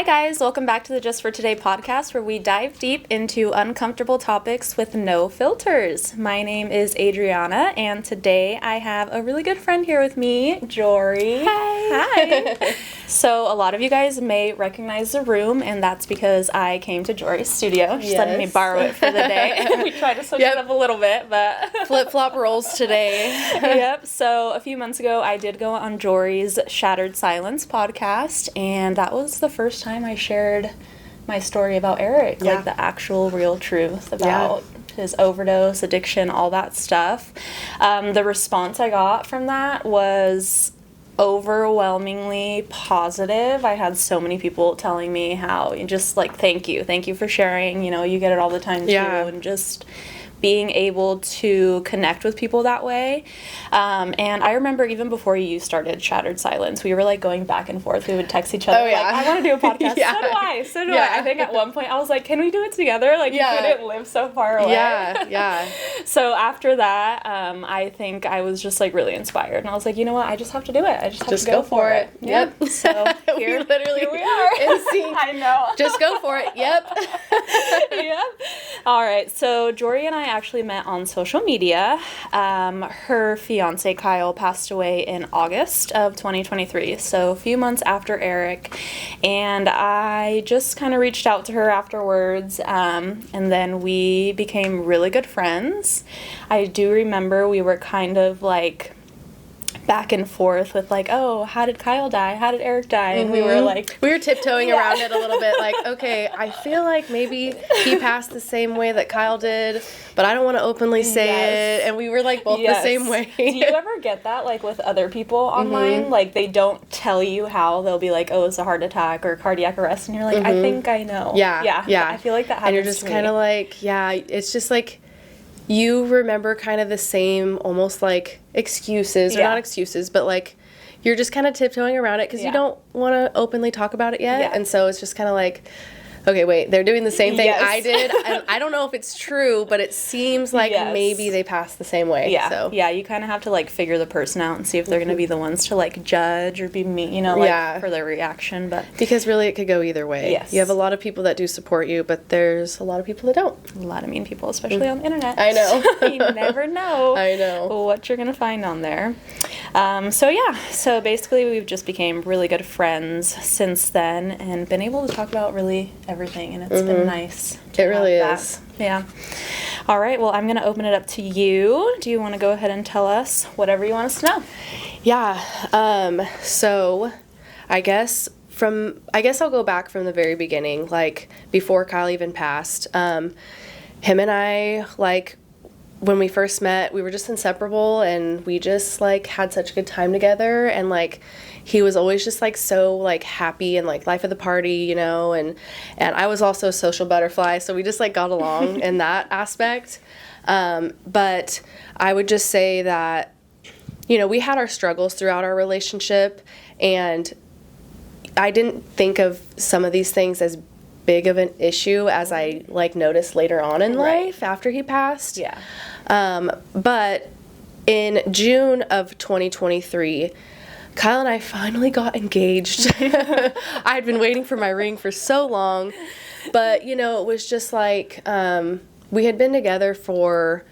Hi guys, welcome back to the Just for Today podcast where we dive deep into uncomfortable topics with no filters. My name is Adriana and today I have a really good friend here with me, Jori. Hi. So a lot of you guys may recognize the room and that's because I came to Jori's studio. She's letting me borrow it for the day. We tried to switch it up a little bit, but flip-flop roles today. Yep. So a few months ago I did go on Jori's Shattered Silence podcast and that was the first time I shared my story about Eric, like the actual real truth about his overdose, addiction, all that stuff. The response I got from that was overwhelmingly positive. I had so many people telling me how just like thank you for sharing, you get it all the time too, and just being able to connect with people that way. And I remember even before you started Shattered Silence, we were like going back and forth. We would text each other like, I want to do a podcast. So do I. I think at one point I was like, can we do it together? Like, you couldn't live so far away. So after that, I think I was just like really inspired. And I was like, you know what? I just have to do it. I just have to go for it. Yep. So here we are. In sync. I know. Just go for it. Yep. Yep. All right. So Jori and I actually met on social media. Her fiance Kyle passed away in August of 2023, so a few months after Eric, and I just kind of reached out to her afterwards, and then we became really good friends. I do remember we were kind of like back and forth with like, oh, how did Kyle die? How did Eric die? And we were tiptoeing around it a little bit, like, okay, I feel like maybe he passed the same way that Kyle did, but I don't want to openly say it. And we were like both the same way. Do you ever get that like with other people online? Like they don't tell you how, they'll be like, oh, it's a heart attack or cardiac arrest, and you're like, I think I know. Yeah. I feel like that happens. And you're just kind of like, it's just like you remember kind of the same almost like excuses, or not excuses, but like you're just kind of tiptoeing around it because you don't want to openly talk about it yet. And so it's just kind of like, okay, wait, they're doing the same thing I did. And I don't know if it's true, but it seems like maybe they passed the same way. So. Yeah, you kind of have to like figure the person out and see if they're going to be the ones to like judge or be mean, for their reaction. But because really it could go either way. Yes. You have a lot of people that do support you, but there's a lot of people that don't. A lot of mean people, especially on the internet. I know. You never know what you're going to find on there. So basically we've just became really good friends since then and been able to talk about really everything, and it's been nice. It really is. Yeah. All right, well, I'm going to open it up to you. Do you want to go ahead and tell us whatever you want us to know? Yeah. So I guess I'll go back from the very beginning, like before Kyle even passed. Him and I, like, when we first met, we were just inseparable, and we just like had such a good time together, and like he was always just like so like happy and like life of the party, and I was also a social butterfly, so we just like got along in that aspect. But I would just say that we had our struggles throughout our relationship, and I didn't think of some of these things as big of an issue as I like noticed later on in life after he passed. But in June of 2023, Kyle and I finally got engaged. I had been waiting for my ring for so long, but it was just like we had been together for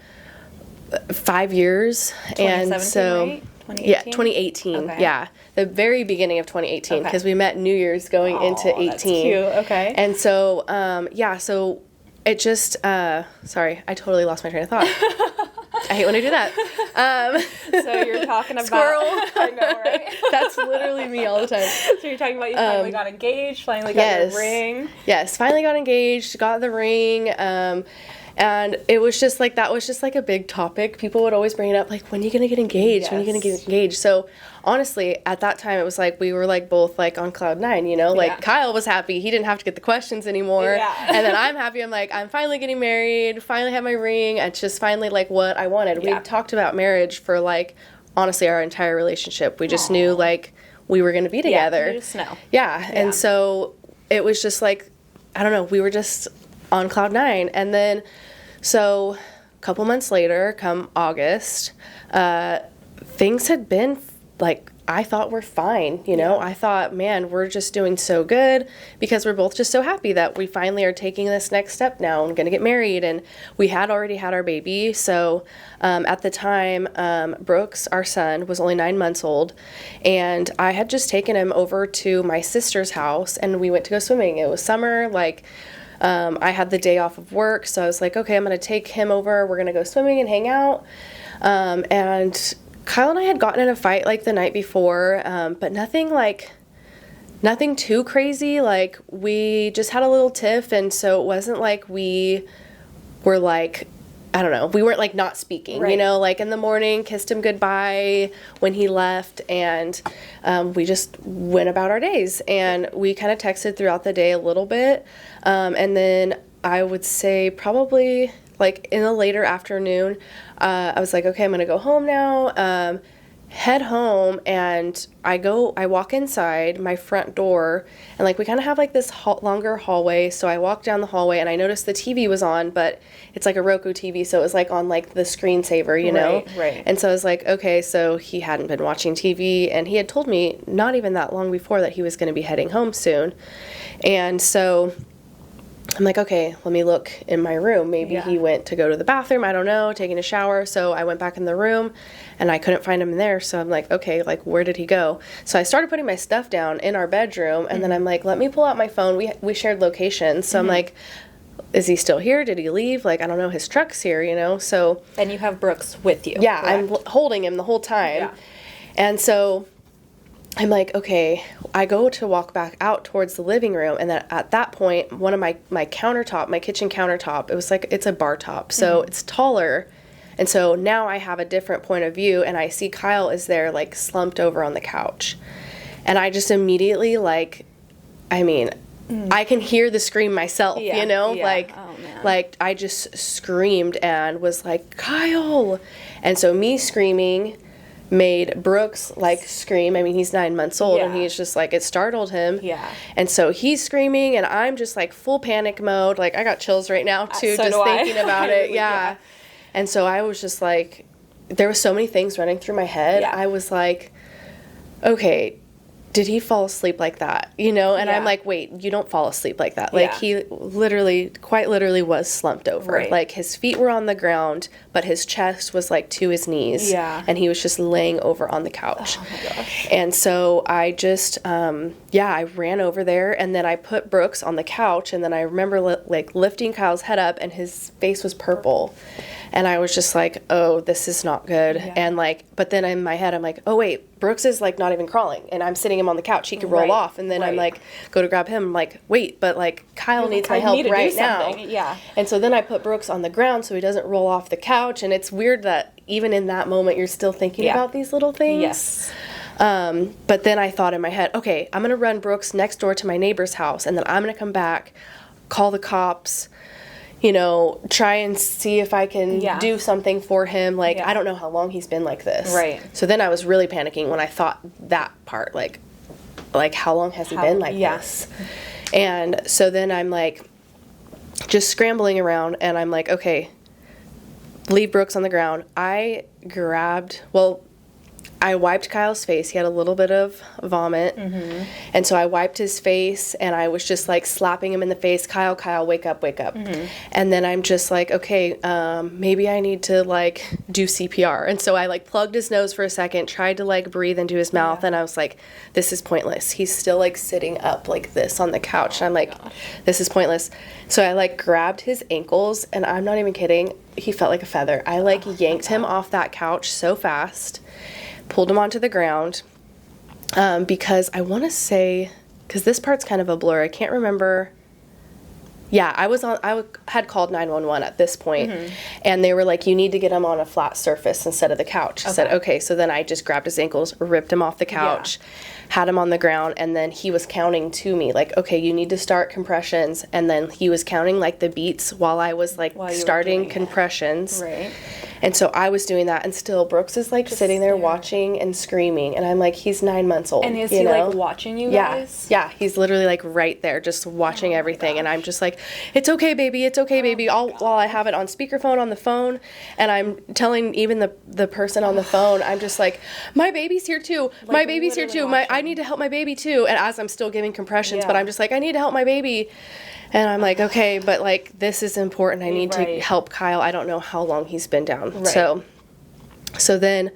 5 years, and so right? 2018. Okay. Yeah, the very beginning of 2018, because we met New Year's going into 18. That's cute. Okay. And so so it just sorry, I totally lost my train of thought. I hate when I do that. So you're talking about squirrel. I know, right? That's literally me all the time. So you're talking about you finally got engaged, finally got your ring. Yes, finally got engaged, got the ring. And it was just like, that was just like a big topic. People would always bring it up, like, when are you going to get engaged? When are you going to get engaged? So honestly, at that time, it was like, we were like both like on cloud nine, like Kyle was happy. He didn't have to get the questions anymore. And then I'm happy. I'm like, I'm finally getting married, finally have my ring. It's just finally like what I wanted. We talked about marriage for like, honestly, our entire relationship. We just knew like we were going to be together. You just know. And so it was just like, I don't know, we were just on cloud nine. And then so a couple months later, come August, things had been like, I thought we're fine, you know? I thought, man, we're just doing so good because we're both just so happy that we finally are taking this next step now and going to get married. And we had already had our baby. So at the time, Brooks, our son, was only 9 months old. And I had just taken him over to my sister's house and we went to go swimming. It was summer, like... I had the day off of work, so I was like, okay, I'm going to take him over. We're going to go swimming and hang out. And Kyle and I had gotten in a fight, like, the night before, but nothing too crazy. Like, we just had a little tiff, and so it wasn't like we were, like, I don't know, we weren't, like, not speaking, you know, like, in the morning, kissed him goodbye when he left, and we just went about our days, and we kind of texted throughout the day a little bit, and then I would say probably, like, in the later afternoon, I was like, okay, I'm gonna go home now, head home, and I walk inside my front door, and, like, we kind of have, like, this longer hallway, so I walked down the hallway, and I noticed the TV was on, but it's, like, a Roku TV, so it was, like, on, like, the screensaver, you know? Right. And so I was like, okay, so he hadn't been watching TV, and he had told me not even that long before that he was going to be heading home soon, and so... I'm like, okay, let me look in my room. Maybe he went to go to the bathroom. I don't know, taking a shower. So I went back in the room and I couldn't find him there. So I'm like, okay, like, where did he go? So I started putting my stuff down in our bedroom. And then I'm like, let me pull out my phone. We shared locations. So I'm like, is he still here? Did he leave? Like, I don't know. His truck's here, you know? So. And you have Brooks with you. Yeah, correct? I'm holding him the whole time. Yeah. And so I'm like, okay, I go to walk back out towards the living room, and then at that point, one of my countertop, my kitchen countertop, it was like, it's a bar top, so it's taller, and so now I have a different point of view, and I see Kyle is there, like, slumped over on the couch, and I just immediately, like, I mean, I can hear the scream myself, you know, like, oh, man. Like, I just screamed and was like, Kyle, and so me screaming made Brooks, like, scream. I mean, he's 9 months old, and he's just, like, it startled him. Yeah. And so he's screaming, and I'm just, like, full panic mode. Like, I got chills right now, too, so just thinking about it. Yeah. And so I was just, like, there were so many things running through my head. I was like, okay, did he fall asleep like that? You know? And I'm like, wait, you don't fall asleep like that. Like, he quite literally was slumped over. Right. Like, his feet were on the ground, but his chest was, like, to his knees. Yeah. And he was just laying over on the couch. Oh, my gosh. And so I just, I ran over there, and then I put Brooks on the couch, and then I remember, like, lifting Kyle's head up, and his face was purple. And I was just like, oh, this is not good. Yeah. And, like, but then in my head, I'm like, oh, wait, Brooks is, like, not even crawling. And I'm sitting him on the couch. He could roll off. And then I'm, like, go to grab him. I'm like, wait, but, like, Kyle needs my help right now. Yeah. And so then I put Brooks on the ground so he doesn't roll off the couch. And it's weird that even in that moment, you're still thinking about these little things. Yes. But then I thought in my head, okay, I'm going to run Brooks next door to my neighbor's house. And then I'm going to come back, call the cops, you know, try and see if I can do something for him. Like, I don't know how long he's been like this. Right. So then I was really panicking when I thought that part, like how long has he been like this? And so then I'm, like, just scrambling around, and I'm like, okay, leave Brooks on the ground. I wiped Kyle's face. He had a little bit of vomit. Mm-hmm. And so I wiped his face, and I was just, like, slapping him in the face. Kyle, wake up, wake up. Mm-hmm. And then I'm just like, okay, maybe I need to, like, do CPR. And so I, like, plugged his nose for a second, tried to, like, breathe into his mouth, and I was like, this is pointless. He's still, like, sitting up like this on the couch. And I'm like, this is pointless. So I, like, grabbed his ankles, and I'm not even kidding. He felt like a feather. I, like, yanked him off that couch so fast, pulled him onto the ground, because I want to say, because this part's kind of a blur, I can't remember. Yeah, I had called 911 at this point, and they were like, you need to get him on a flat surface instead of the couch. I said, okay, so then I just grabbed his ankles, ripped him off the couch, had him on the ground, and then he was counting to me, like, okay, you need to start compressions, and then he was counting, like, the beats while I was, like, starting compressions. Right. And so I was doing that, and still Brooks is like just sitting there watching and screaming, and I'm like, he's 9 months old. And is he like watching you guys? Yeah, he's literally like right there, just watching everything, and I'm just like, it's okay, baby, it's okay, baby. While I have it on speakerphone on the phone, and I'm telling even the person on the phone, I'm just like, my baby's here too. Like, my baby's here too. I need to help my baby too. And as I'm still giving compressions, but I'm just like, I need to help my baby. And I'm like, okay, but like, this is important. I need to help Kyle. I don't know how long he's been down. Right. So then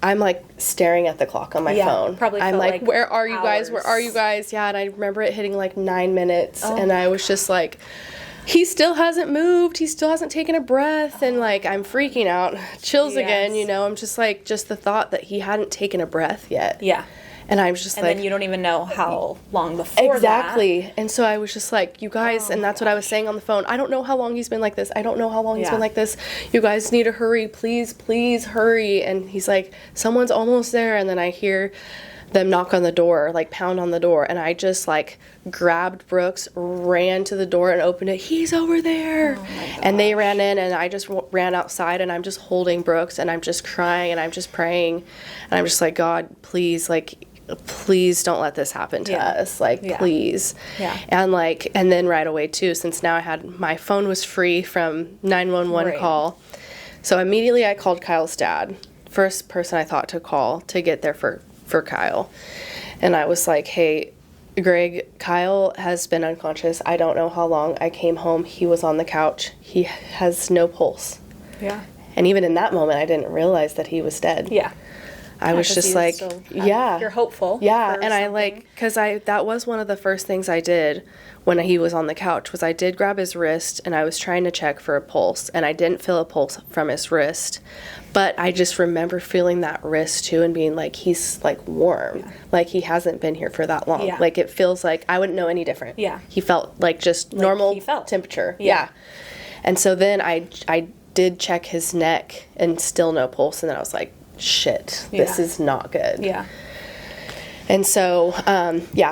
I'm like staring at the clock on my phone. Probably I'm like, where are you hours. guys? Where are you guys? Yeah. And I remember it hitting like 9 minutes. And I was just like, he still hasn't moved. He still hasn't taken a breath. And like, I'm freaking out. Chills again, you know. I'm just like, just the thought that he hadn't taken a breath yet. Yeah. And I was just and like... And then you don't even know how long before exactly. that. And so I was just like, you guys, and that's what I was saying on the phone. I don't know how long he's been like this. I don't know how long he's been like this. You guys need to hurry. Please, please hurry. And he's like, someone's almost there. And then I hear them knock on the door, like pound on the door. And I just like grabbed Brooks, ran to the door and opened it. He's over there. Oh and they ran in, and I just ran outside, and I'm just holding Brooks, and I'm just crying, and I'm just praying. And I'm just like, God, please, like... please don't let this happen to us. Like, please. Yeah. And then right away too, since now my phone was free from 911 call. So immediately I called Kyle's dad. First person I thought to call to get there for Kyle. And I was like, hey, Greg, Kyle has been unconscious. I don't know how long. I came home. He was on the couch. He has no pulse. Yeah. And even in that moment, I didn't realize that he was dead. Yeah. I was just like, you're hopeful. Yeah, and I like, because that was one of the first things I did when he was on the couch, was I did grab his wrist, and I was trying to check for a pulse, and I didn't feel a pulse from his wrist, but I just remember feeling that wrist too, and being like, he's like warm, like he hasn't been here for that long. Yeah. Like it feels like, I wouldn't know any different. Yeah. He felt like just like normal temperature. Yeah. And so then I did check his neck, and still no pulse, and then I was like, shit, this is not good. Yeah. And so,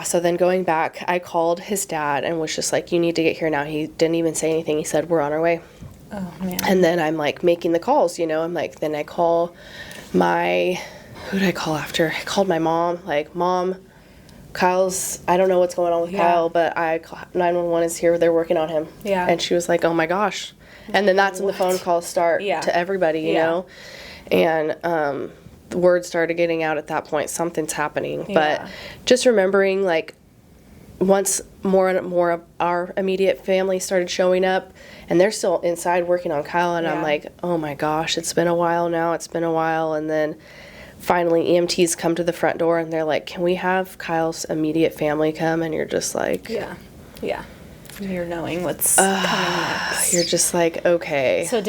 so then going back, I called his dad and was just like, you need to get here now. He didn't even say anything. He said, we're on our way. Oh, man. And then I'm like making the calls, you know, I'm like, then I call who did I call after? I called my mom, like, Mom, Kyle's, I don't know what's going on with Kyle, but 911 is here. They're working on him. Yeah. And she was like, oh my gosh. And then that's when the phone calls start to everybody, you know. And the word started getting out at that point, something's happening. Yeah. But just remembering, like, once more and more of our immediate family started showing up, and they're still inside working on Kyle, and I'm like, oh my gosh, it's been a while now, and then finally EMTs come to the front door, and they're like, can we have Kyle's immediate family come? And you're just like... Yeah. You're knowing what's coming next. You're just like, okay. So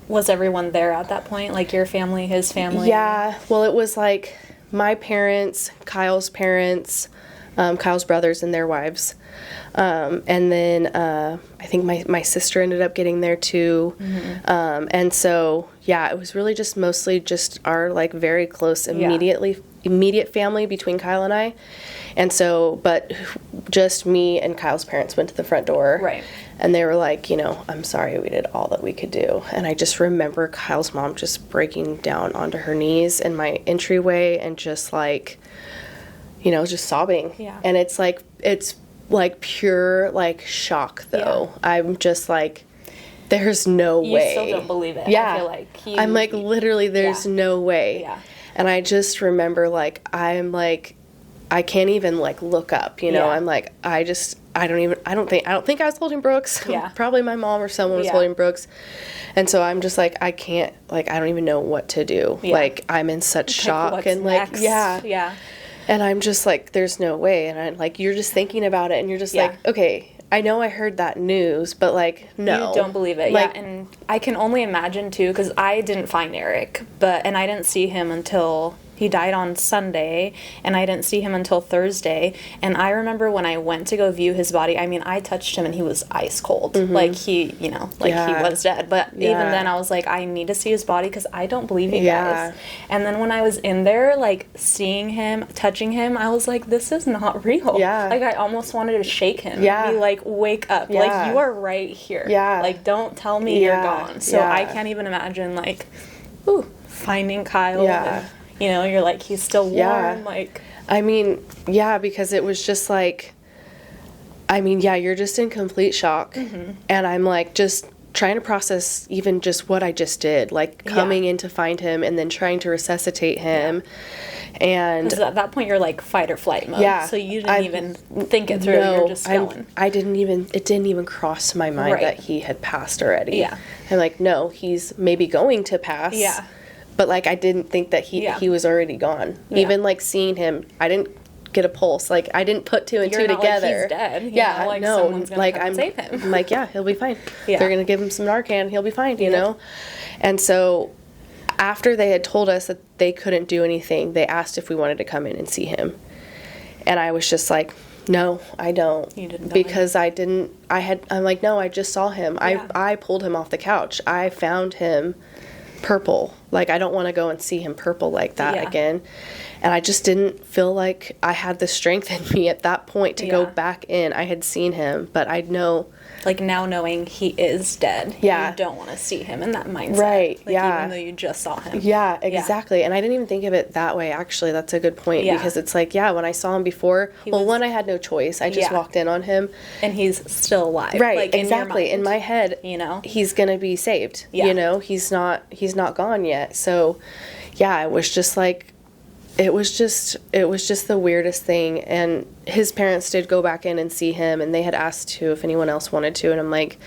was everyone there at that point? Like your family, his family? Yeah. Well, it was like my parents, Kyle's parents, Kyle's brothers and their wives. And then I think my sister ended up getting there too. Mm-hmm. And so, it was really just mostly just our like very close immediate family between Kyle and I. And so, but just me and Kyle's parents went to the front door. Right. And they were like, you know, I'm sorry, we did all that we could do. And I just remember Kyle's mom just breaking down onto her knees in my entryway and just like, you know, just sobbing. Yeah. And it's like pure like shock though. Yeah. I'm just like, there's no way. You still don't believe it. Yeah. I feel like I'm like, literally, there's no way. Yeah. And I just remember like, I can't even like look up, you know. I'm like, I don't think I was holding Brooks. Yeah. Probably my mom or someone was holding Brooks. And so I'm just like, I can't, like, I don't even know what to do. Yeah. Like, I'm in such shock and like, next? Yeah. And I'm just like, there's no way. And I'm like, you're just thinking about it and you're just like, okay, I know I heard that news, but like, no. You don't believe it. Like, and I can only imagine too, because I didn't find Eric, and I didn't see him until he he died on Sunday, and I didn't see him until Thursday. And I remember when I went to go view his body, I mean, I touched him and he was ice cold. Like he, you know, like he was dead. But even then I was like, I need to see his body because I don't believe you guys. And then when I was in there, like seeing him, touching him, I was like, this is not real. Like I almost wanted to shake him and be like, wake up. Like you are right here. Like don't tell me you're gone. So I can't even imagine like, finding Kyle. And, you know, you're like, he's still warm. Like, I mean, because it was just like, I mean, you're just in complete shock. And I'm like, just trying to process even just what I just did, like coming in to find him and then trying to resuscitate him. And at that point you're like fight or flight mode. So you didn't even think it through. You're just going. It didn't even cross my mind that he had passed already. I'm like, no, he's maybe going to pass. But like I didn't think that he was already gone. Even like seeing him, I didn't get a pulse. Like I didn't put two and two together. Like he's dead. You know, like no, someone's gonna like come save him. I'm like, he'll be fine. They're gonna give him some Narcan, he'll be fine. You know, and so after they had told us that they couldn't do anything, they asked if we wanted to come in and see him, and I was just like, no, I don't. You didn't go because in. I'm like, no, I just saw him. I pulled him off the couch. I found him purple. Like I don't want to go and see him purple like that again. And I just didn't feel like I had the strength in me at that point to go back in. I had seen him, but I know... Like, now knowing he is dead, you don't want to see him in that mindset. Right, like, even though you just saw him. Yeah, exactly. And I didn't even think of it that way, actually. That's a good point. Because it's like, when I saw him before... I had no choice. I just walked in on him. And he's still alive. Right, like, exactly. In my head, you know, he's going to be saved. You know, he's not gone yet. So, it was just like... It was just the weirdest thing. And his parents did go back in and see him, and they had asked too if anyone else wanted to, and I'm like,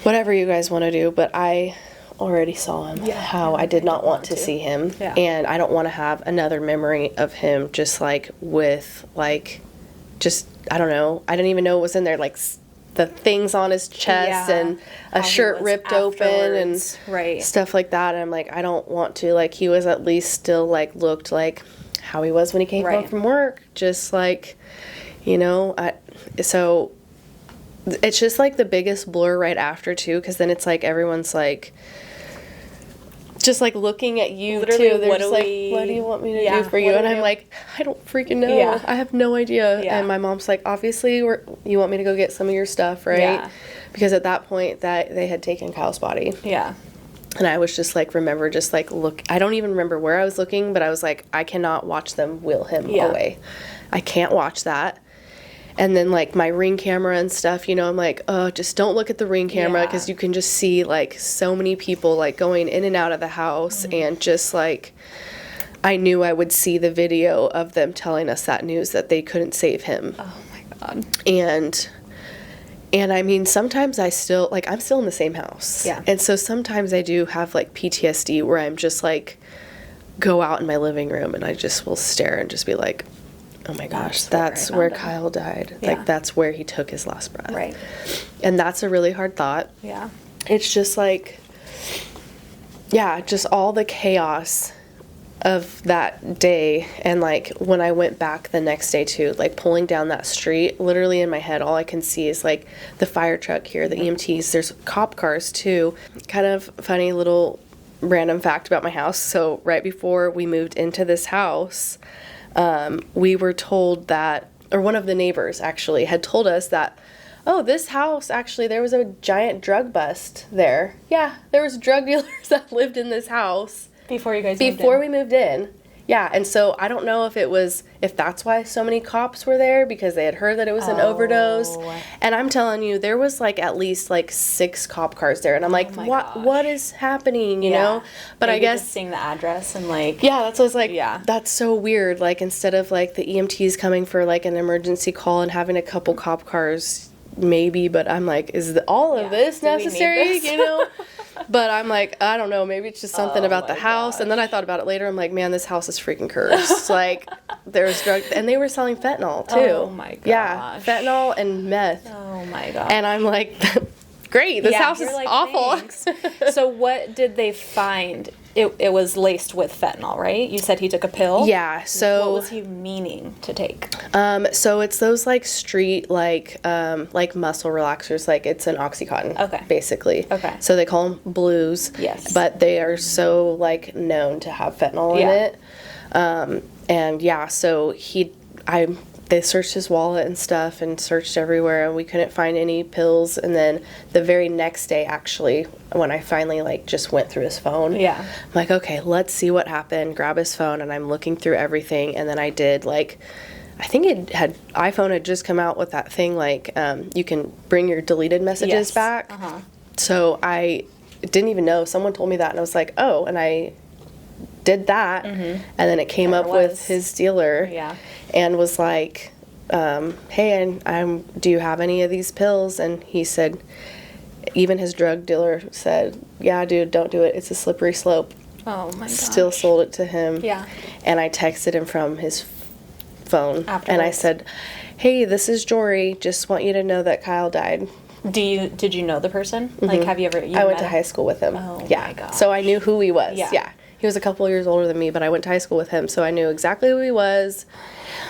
whatever you guys want to do, but I already saw him. I did not want to see him. And I don't want to have another memory of him just like with like just I don't know, I didn't even know what was in there, like the things on his chest and a shirt ripped open and stuff like that. And I'm like, I don't want to. Like, he was at least still, like, looked like how he was when he came home from work. Just, like, you know, so it's just, like, the biggest blur right after, too, because then it's, like, everyone's, like... just like looking at you literally, too. They're just like, what do you want me to do for you? And I'm like, I don't freaking know. I have no idea. And my mom's like, obviously you want me to go get some of your stuff, right? Because at that point that they had taken Kyle's body. And I was just like, look, I don't even remember where I was looking, but I was like, I cannot watch them wheel him away. I can't watch that. And then, like, my Ring camera and stuff, you know, I'm like, just don't look at the Ring camera because you can just see, like, so many people, like, going in and out of the house. And just, like, I knew I would see the video of them telling us that news that they couldn't save him. Oh, my God. And I mean, sometimes I'm still in the same house. And so sometimes I do have, like, PTSD where I'm just, like, go out in my living room and I just will stare and just be like... Oh my gosh, that's where Kyle died. Like, that's where he took his last breath. Right. And that's a really hard thought. It's just like, just all the chaos of that day. And, like, when I went back the next day, too, like, pulling down that street, literally in my head, all I can see is, like, the fire truck here, the EMTs. There's cop cars, too. Kind of funny little random fact about my house. So, right before we moved into this house... we were told that, or one of the neighbors actually had told us that, this house, actually, there was a giant drug bust there. Yeah, there was drug dealers that lived in this house. Before you guys Before we moved in. Yeah, and so I don't know if that's why so many cops were there, because they had heard that it was an overdose. And I'm telling you, there was, like, at least, like, 6 cop cars there. And I'm like, what is happening, you know? But maybe I guess... just seeing the address and, like... Yeah, that's what I was like, that's so weird. Like, instead of, like, the EMTs coming for, like, an emergency call and having a couple cop cars, maybe, but I'm like, is all of this necessary, you know? But I'm like, I don't know, maybe it's just something about the house. And then I thought about it later. I'm like, man, this house is freaking cursed. Like, there's drugs, and they were selling fentanyl too. Oh my gosh. Yeah, fentanyl and meth. Oh my god. And I'm like, great. This house is like, awful. So what did they find? It was laced with fentanyl, right? You said he took a pill? Yeah, so... What was he meaning to take? So it's those, like, street, like muscle relaxers. Like, it's an Oxycontin, okay, basically. Okay. So they call them blues. Yes. But they are so, like, known to have fentanyl in it. And, yeah, so they searched his wallet and stuff and searched everywhere, and we couldn't find any pills. And then the very next day, actually, when I finally, like, just went through his phone, I'm like, okay, let's see what happened. Grab his phone, and I'm looking through everything. And then I did, like, I think iPhone had just come out with that thing, like, you can bring your deleted messages back. So I didn't even know. Someone told me that, and I was like, oh, and I did that, and then it came up with his dealer, and was like, hey, do you have any of these pills? And he said, even his drug dealer said, yeah, dude, don't do it. It's a slippery slope. Oh my gosh. Still sold it to him. Yeah. And I texted him from his phone, afterwards. And I said, hey, this is Jori. Just want you to know that Kyle died. Did you know the person? Like, have you ever? I went to high school with him. Oh my gosh. So I knew who he was. Yeah. He was a couple years older than me, but I went to high school with him, so I knew exactly who he was.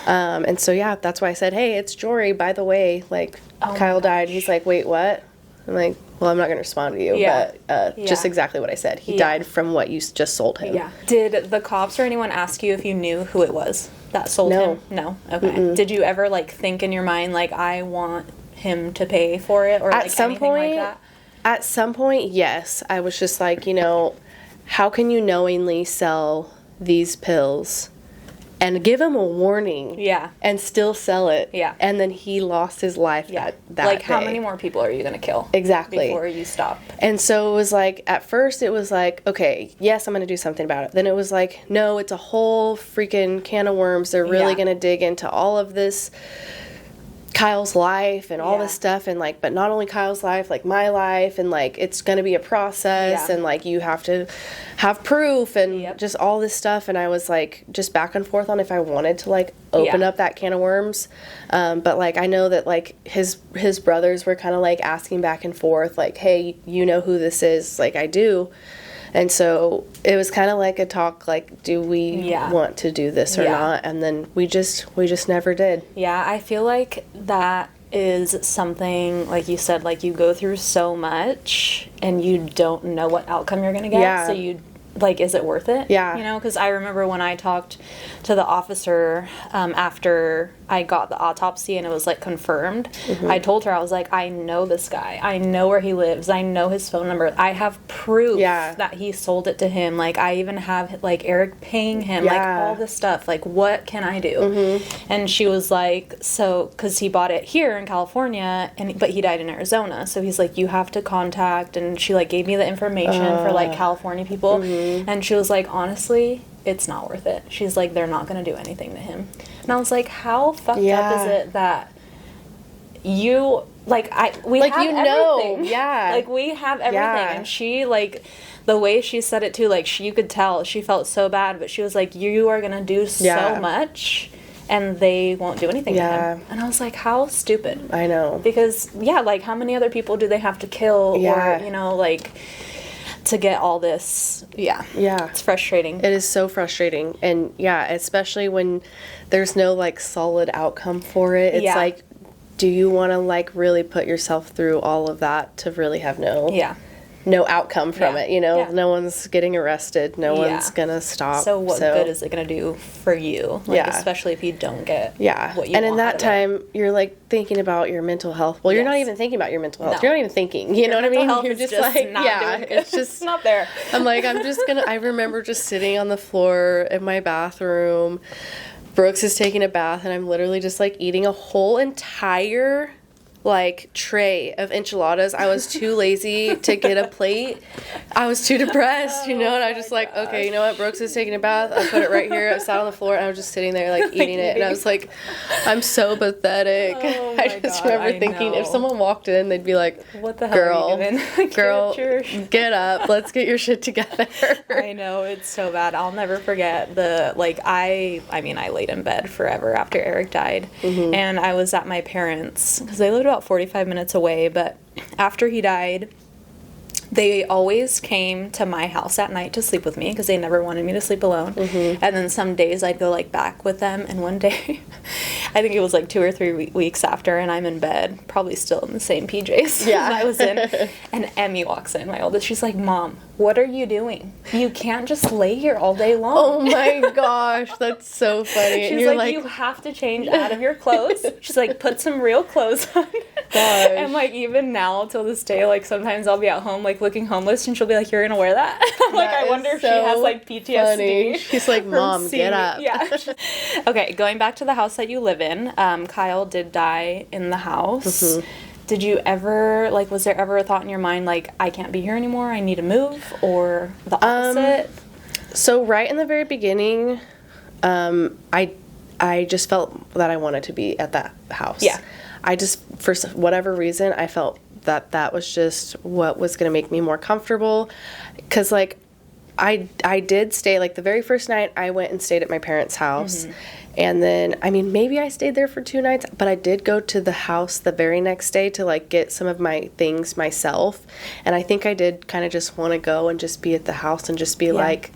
And so, yeah, that's why I said, hey, it's Jori, by the way. Like, Kyle died. He's like, wait, what? I'm like, well, I'm not going to respond to you, but just exactly what I said. He died from what you just sold him. Yeah. Did the cops or anyone ask you if you knew who it was that sold him? No. Okay. Mm-mm. Did you ever, like, think in your mind, like, I want him to pay for it, or like anything like that? At some point, yes. I was just like, how can you knowingly sell these pills and give him a warning and still sell it? Yeah. And then he lost his life that like, day. how many more people are you going to kill? Exactly. Before you stop. And so it was like, at first it was like, okay, yes, I'm going to do something about it. Then it was like, no, it's a whole freaking can of worms. They're really going to dig into all of this Kyle's life and all this stuff, and like, but not only Kyle's life, like my life, and like it's going to be a process, and like you have to have proof and just all this stuff. And I was like just back and forth on if I wanted to like open up that can of worms, but like I know that like his brothers were kind of like asking back and forth, like, hey, you know who this is? Like, I do. And so it was kind of like a talk, like, do we want to do this or not? And then we just never did. Yeah, I feel like that is something, like you said, like you go through so much and you don't know what outcome you're going to get. Yeah. So you, like, is it worth it? Yeah. You know, because I remember when I talked to the officer after I got the autopsy and it was, like, confirmed, I told her, I was like, I know this guy. I know where he lives. I know his phone number. I have proof that he sold it to him. Like, I even have, like, Eric paying him, like, all this stuff. Like, what can I do? And she was like, so, because he bought it here in California, but he died in Arizona. So he's like, you have to contact, and she, like, gave me the information for, like, California people. And she was like, honestly, it's not worth it. She's like, they're not going to do anything to him. And I was like, how fucked up is it that you, like, we like, have everything. Like, we have everything. And she, like, the way she said it too, like, you could tell she felt so bad, but she was like, you are going to do so much and they won't do anything to him. And I was like, how stupid. I know. Because, like, how many other people do they have to kill or, you know, like, to get all this. It's frustrating. It is so frustrating. And especially when there's no like solid outcome for it. It's like, do you want to like really put yourself through all of that to really have no outcome from it, you know? No one's getting arrested. No one's gonna stop. So what good is it gonna do for you? Like, especially if you don't get what you want. And in that time, you're like thinking about your mental health. Well, you're not even thinking about your mental health. You're not even thinking. You know what I mean? You're just like, not doing it's just not there. I'm like, I remember just sitting on the floor in my bathroom. Brooks is taking a bath, and I'm literally just like eating a whole entire like tray of enchiladas. I was too lazy to get a plate. I was too depressed, you know, and I was just like, okay, you know what, Brooks is taking a bath. I put it right here. I sat on the floor and I was just sitting there like eating it, and I was like, I'm so pathetic. I just remember thinking if someone walked in, they'd be like, what the hell are you doing? Girl, get up, let's get your shit together. I know, it's so bad. I'll never forget the, like, I mean I laid in bed forever after Eric died, and I was at my parents, because they lived about 45 minutes away, but after he died, they always came to my house at night to sleep with me because they never wanted me to sleep alone. Mm-hmm. And then some days I'd go, like, back with them. And one day, I think it was, like, 2 or 3 weeks after, and I'm in bed, probably still in the same PJs that I was in. And Emmy walks in, my oldest. She's like, Mom, what are you doing? You can't just lay here all day long. Oh, my gosh. That's so funny. She's like, you have to change out of your clothes. She's like, put some real clothes on. Gosh. And, like, even now, till this day, like, sometimes I'll be at home, like, looking homeless, and she'll be like, you're gonna wear that? I'm like, I wonder if she has, like, PTSD. Funny. She's like, Mom, get up. Yeah. Okay, going back to the house that you live in, Kyle did die in the house. Mm-hmm. Did you ever, like, was there ever a thought in your mind, like, I can't be here anymore, I need to move, or the opposite? So right in the very beginning, I just felt that I wanted to be at that house. Yeah. I just, for whatever reason, I felt that was just what was going to make me more comfortable. Because, like, I did stay, like, the very first night I went and stayed at my parents' house. Mm-hmm. And then, I mean, maybe I stayed there for 2 nights, but I did go to the house the very next day to, like, get some of my things myself. And I think I did kind of just want to go and just be at the house and just be like,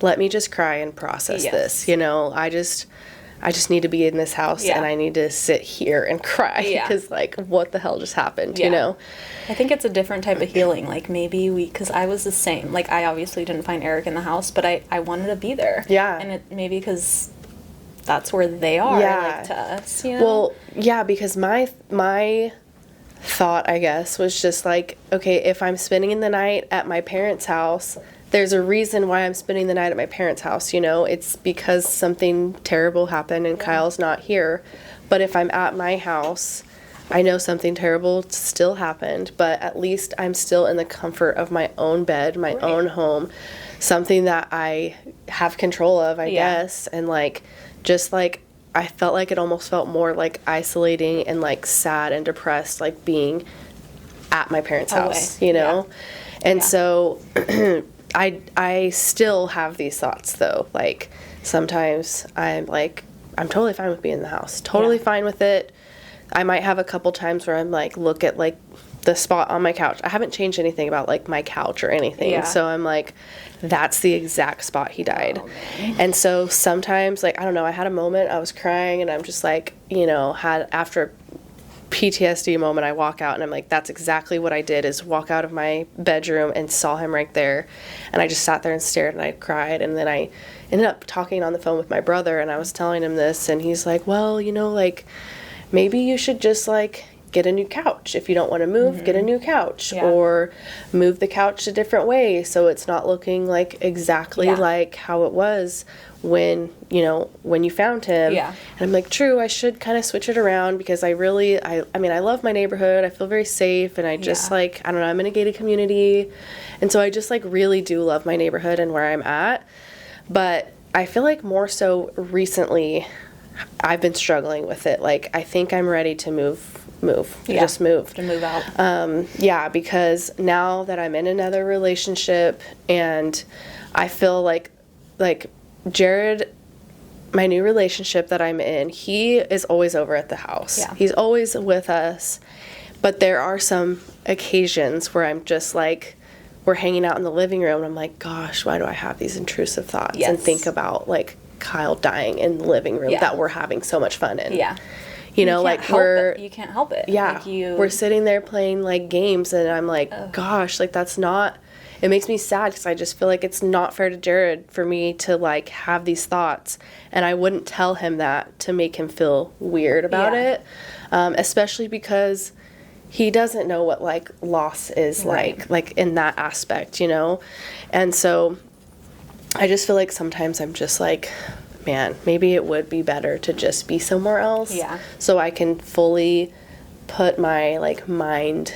let me just cry and process this, you know? I just need to be in this house and I need to sit here and cry because, like, what the hell just happened, you know? I think it's a different type of healing. Like, maybe because I was the same. Like, I obviously didn't find Eric in the house, but I wanted to be there. Yeah. And it maybe because that's where they are, like, to us, you know? Well, yeah, because my thought, I guess, was just like, okay, if I'm spending the night at my parents' house, there's a reason why I'm spending the night at my parents' house, you know? It's because something terrible happened and Kyle's not here. But if I'm at my house, I know something terrible still happened, but at least I'm still in the comfort of my own bed, my own home, something that I have control of, I guess. And, like, just, like, I felt like it almost felt more, like, isolating and, like, sad and depressed, like, being at my parents' house, you know? And so I still have these thoughts, though. Like, sometimes I'm like, I'm totally fine with being in the house. Totally fine with it. I might have a couple times where I'm like, look at, like, the spot on my couch. I haven't changed anything about, like, my couch or anything. Yeah. So I'm like, that's the exact spot he died. Oh, and so sometimes, like, I don't know, I had a moment, I was crying, and I'm just like, you know, after PTSD moment, I walk out and I'm like, that's exactly what I did, is walk out of my bedroom and saw him right there. And I just sat there and stared and I cried. And then I ended up talking on the phone with my brother, and I was telling him this, and he's like, well, you know, like, maybe you should just, like, get a new couch. If you don't want to move, get a new couch, or move the couch a different way so it's not looking like exactly like how it was when, you know, when you found him. And I'm like, true, I should kind of switch it around, because I mean, I love my neighborhood. I feel very safe, and I just like, I don't know, I'm in a gated community, and so I just, like, really do love my neighborhood and where I'm at. But I feel like more so recently I've been struggling with it. Like, I think I'm ready to just move. To move out. Because now that I'm in another relationship, and I feel like Jared, my new relationship that I'm in, he is always over at the house. Yeah. He's always with us. But there are some occasions where I'm just like, we're hanging out in the living room, and I'm like, gosh, why do I have these intrusive thoughts and think about, like, Kyle dying in the living room that we're having so much fun in. Yeah. You know, like, you can't help it. Yeah. Like, we're sitting there playing, like, games, and I'm like, gosh, like, that's not, it makes me sad, because I just feel like it's not fair to Jared for me to, like, have these thoughts. And I wouldn't tell him that to make him feel weird about it. Especially because he doesn't know what, like, loss is like in that aspect, you know? And so I just feel like sometimes I'm just like, man, maybe it would be better to just be somewhere else. Yeah. So I can fully put my, like, mind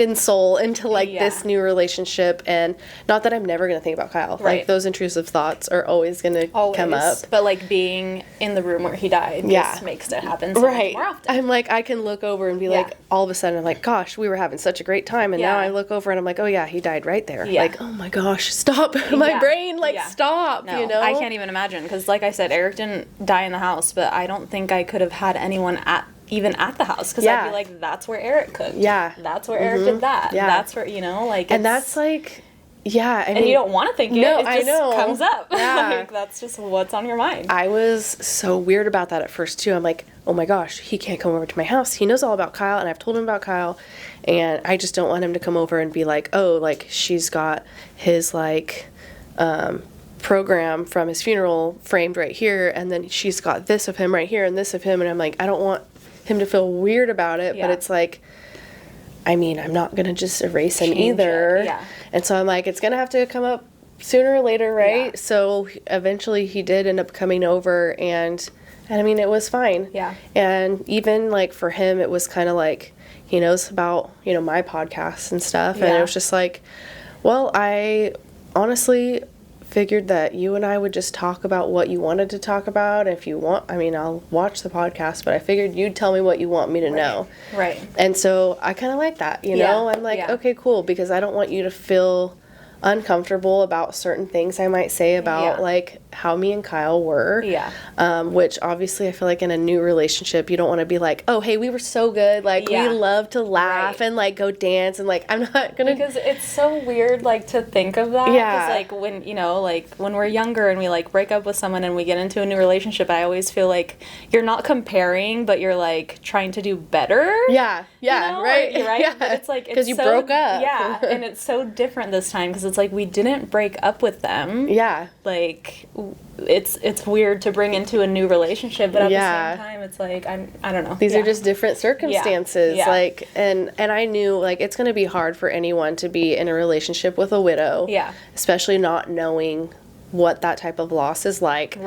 and soul into, like, this new relationship. And not that I'm never going to think about Kyle. Right. Like, those intrusive thoughts are always going to come up. But, like, being in the room where he died just makes it happen so much more often. I'm like, I can look over and be like, all of a sudden I'm like, gosh, we were having such a great time. And now I look over and I'm like, oh yeah, he died right there. Yeah. Like, oh my gosh, stop. My brain, like, stop, no, you know? I can't even imagine. Because, like I said, Eric didn't die in the house, but I don't think I could have had anyone at even at the house, because I'd be like, that's where Eric cooked. Yeah. That's where Eric did that. Yeah. That's where, you know, like, and that's like, yeah, I mean, and you don't want to think it. No, It just I know. comes up. Yeah. Like, that's just what's on your mind. I was so weird about that at first too. I'm like, oh my gosh, he can't come over to my house. He knows all about Kyle, and I've told him about Kyle, and I just don't want him to come over and be like, oh, like, she's got his like program from his funeral framed right here, and then she's got this of him right here and this of him, and I'm like, I don't want him to feel weird about it. But it's like, I mean, I'm not gonna just erase him either. Yeah. And so I'm like, it's gonna have to come up sooner or later, right? Yeah. So eventually he did end up coming over, and I mean, it was fine. Yeah. And even like for him, it was kind of like, he knows about, you know, my podcasts and stuff, and it was just like, well, I honestly figured that you and I would just talk about what you wanted to talk about. If you want, I mean, I'll watch the podcast, but I figured you'd tell me what you want me to know. Right. And so I kind of like that, you know? I'm like, okay, cool, because I don't want you to feel uncomfortable about certain things I might say about like how me and Kyle were. Which obviously I feel like in a new relationship you don't want to be like, oh hey, we were so good, like we love to laugh and like go dance, and like I'm not gonna, because it's so weird like to think of that. Because like when, you know, like when we're younger and we like break up with someone and we get into a new relationship, I always feel like you're not comparing, but you're like trying to do better. You know? Right. But it's like, because you broke up. And it's so different this time because it's like we didn't break up with them. Like it's weird to bring into a new relationship, but at the same time it's like I don't know. These are just different circumstances. Like and I knew like it's gonna be hard for anyone to be in a relationship with a widow. Especially not knowing what that type of loss is like.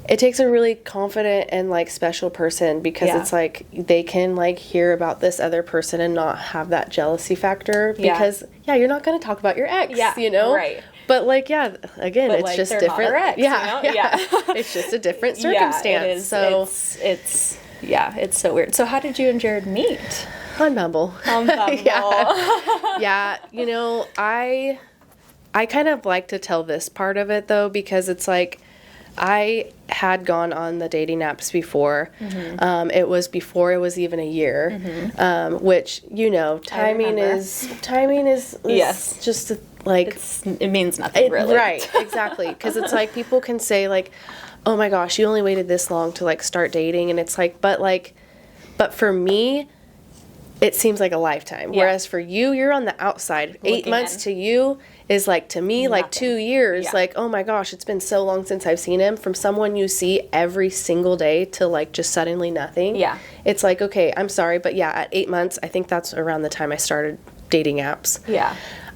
It takes a really confident and like special person, because it's like they can like hear about this other person and not have that jealousy factor, because you're not going to talk about your ex, you know? But like, again, but it's like, just different. Ex, you know? It's just a different circumstance. It is. So it's so weird. So how did you and Jared meet? On Bumble. On Bumble. You know, I kind of like to tell this part of it though, because it's like, I had gone on the dating apps before. It was before it was even a year, which, you know, timing is just like, it means nothing really. Right, exactly. Because it's like people can say like, oh my gosh, you only waited this long to like start dating, and it's like, but for me, it seems like a lifetime. Whereas for you, you're on the outside. 8 months to you is like, to me, like 2 years. Like, oh my gosh, it's been so long since I've seen him. From someone you see every single day to like just suddenly nothing. It's like, okay, I'm sorry, but at 8 months, I think that's around the time I started dating apps.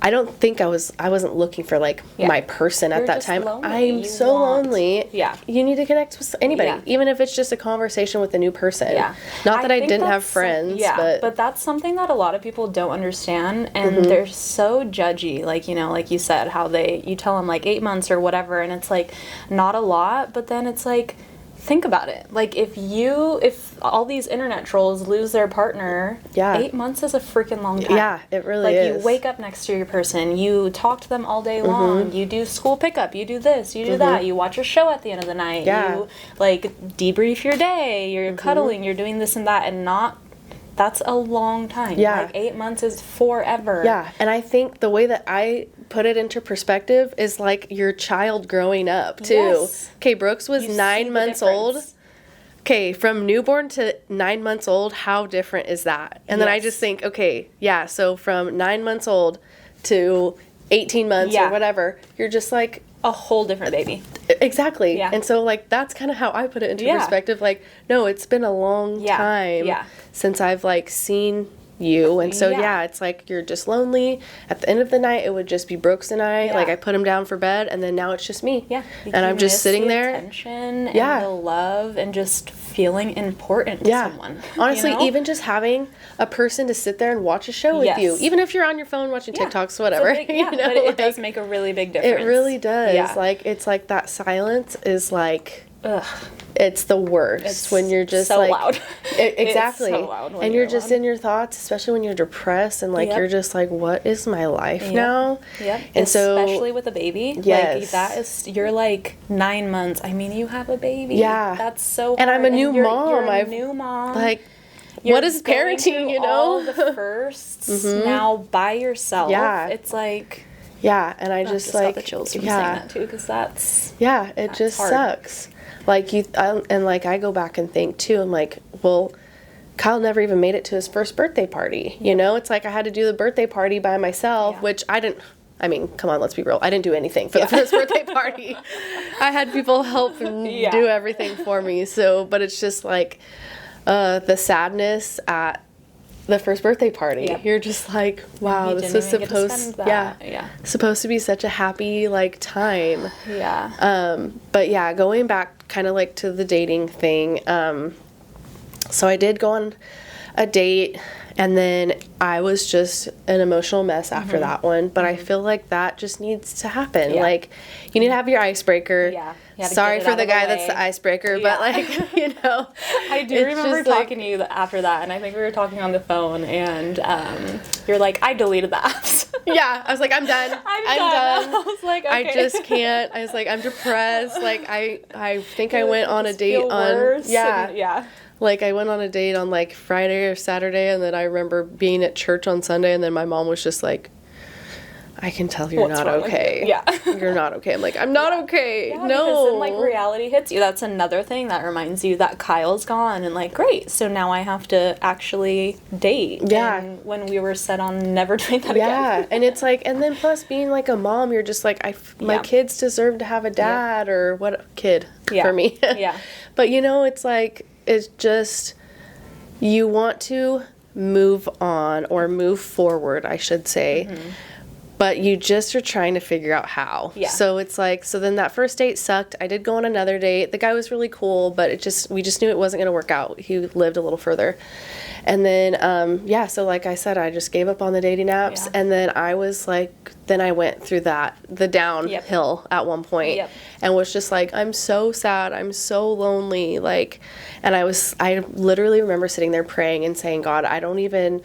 I don't think I wasn't looking for like my person at that time. Lonely. I'm so lonely. You need to connect with anybody, even if it's just a conversation with a new person. Not that I didn't have friends, but that's something that a lot of people don't understand, and they're so judgy. Like, you know, like you said, how you tell them like 8 months or whatever, and it's like not a lot, but then it's like, think about it. Like, if all these internet trolls lose their partner, 8 months is a freaking long time. It really is. Like, you wake up next to your person, you talk to them all day long, you do school pickup, you do this, you do that, you watch a show at the end of the night, you, like, debrief your day, you're cuddling, you're doing this and that, and that's a long time. Like, 8 months is forever. And I think the way that I put it into perspective is like your child growing up too. Okay, Brooks was 9 months old. Okay, from newborn to 9 months old, how different is that? And then I just think, okay, so from 9 months old to 18 months or whatever, you're just like a whole different baby. Exactly. And so like that's kind of how I put it into perspective. Like, no, it's been a long time since I've like seen you, and so it's like you're just lonely. At the end of the night, it would just be Brooks and I. Like, I put him down for bed, and then now it's just me. And I'm just sitting there. Attention and the love and just feeling important to someone. Honestly, you know? even just having a person to sit there and watch a show with you, even if you're on your phone watching TikToks, whatever. Big, you know, but it does make a really big difference. It really does. Like, it's like that silence is like, it's the worst when you're just so like loud. Exactly. It's so loud when and you're just in your thoughts, especially when you're depressed and like you're just like, what is my life now? And especially with a baby. Like, that is, you're like 9 months. I mean, you have a baby. That's so hard. And I'm a new mom. You're a new mom. Like, what is parenting, you know? All the firsts now by yourself. Yeah. It's like... Yeah, and I just like... got the chills from saying that, too, because that's... Yeah, it just hard. sucks. Like, and like, I go back and think, too, I'm like, well... Kyle never even made it to his first birthday party, you know? It's like I had to do the birthday party by myself, which I didn't... I mean, come on, let's be real. I didn't do anything for the first birthday party. I had people help and do everything for me. So, but it's just like the sadness at the first birthday party. Yep. You're just like, wow, this was supposed to be such a happy like time. Yeah. But yeah, going back kind of like to the dating thing. So I did go on a date. And then I was just an emotional mess after that one. But I feel like that just needs to happen. Yeah. Like, you need to have your icebreaker. Yeah. Sorry for the guy that's the icebreaker, but like, you know. I do remember talking to you after that. And I think we were talking on the phone. And you're like, I deleted the apps. Yeah. I was like, I'm done. I'm done. I was like, okay. I just can't. I was like, I'm depressed. Like, I think I went on a date on. Yeah. Like, I went on a date on, like, Friday or Saturday, and then I remember being at church on Sunday, and then my mom was just like, I can tell you're not okay. Yeah. You're not okay. I'm like, I'm not okay. Yeah, no. Because then, like, reality hits you. That's another thing that reminds you that Kyle's gone, and, like, great, so now I have to actually date. Yeah. And when we were set on never doing that again. Yeah, and it's like, and then plus being, like, a mom, you're just like, my kids deserve to have a dad, or what, kid, for me. Yeah. But, you know, it's like, it's just, you want to move on or move forward, I should say, but you just are trying to figure out how. Yeah. So it's like, so then that first date sucked. I did go on another date. The guy was really cool, but we just knew it wasn't going to work out. He lived a little further. And then, so like I said, I just gave up on the dating apps. Yeah. And then I was like, then I went through the downhill at one point and was just like, I'm so sad. I'm so lonely. Like, and I literally remember sitting there praying and saying, God, I don't even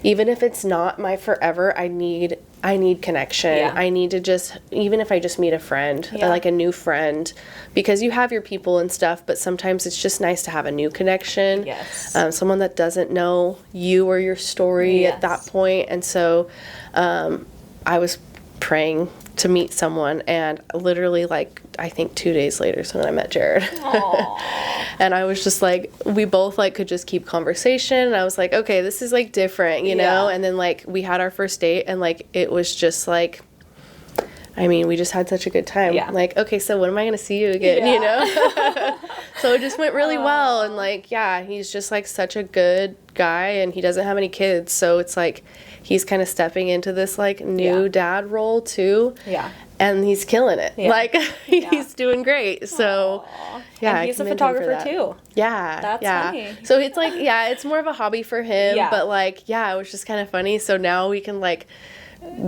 if it's not my forever, I need connection. Yeah. I need to just, even if I just meet a friend, like a new friend, because you have your people and stuff, but sometimes it's just nice to have a new connection. Yes. Someone that doesn't know you or your story at that point. And so I was praying to meet someone, and literally, like, I think 2 days later is when I met Jared. And I was just like, we both like could just keep conversation, and I was like, okay, this is like different, you know. And then like we had our first date, and like it was just like, I mean, we just had such a good time. Like, okay, so when am I gonna see you again, you know? So it just went really well, and like, he's just like such a good guy, and he doesn't have any kids, so it's like he's kind of stepping into this like new dad role too. And he's killing it. Like, he's doing great. So, and he's a photographer too. That's funny. So it's like, it's more of a hobby for him. But like, it was just kind of funny. So now we can like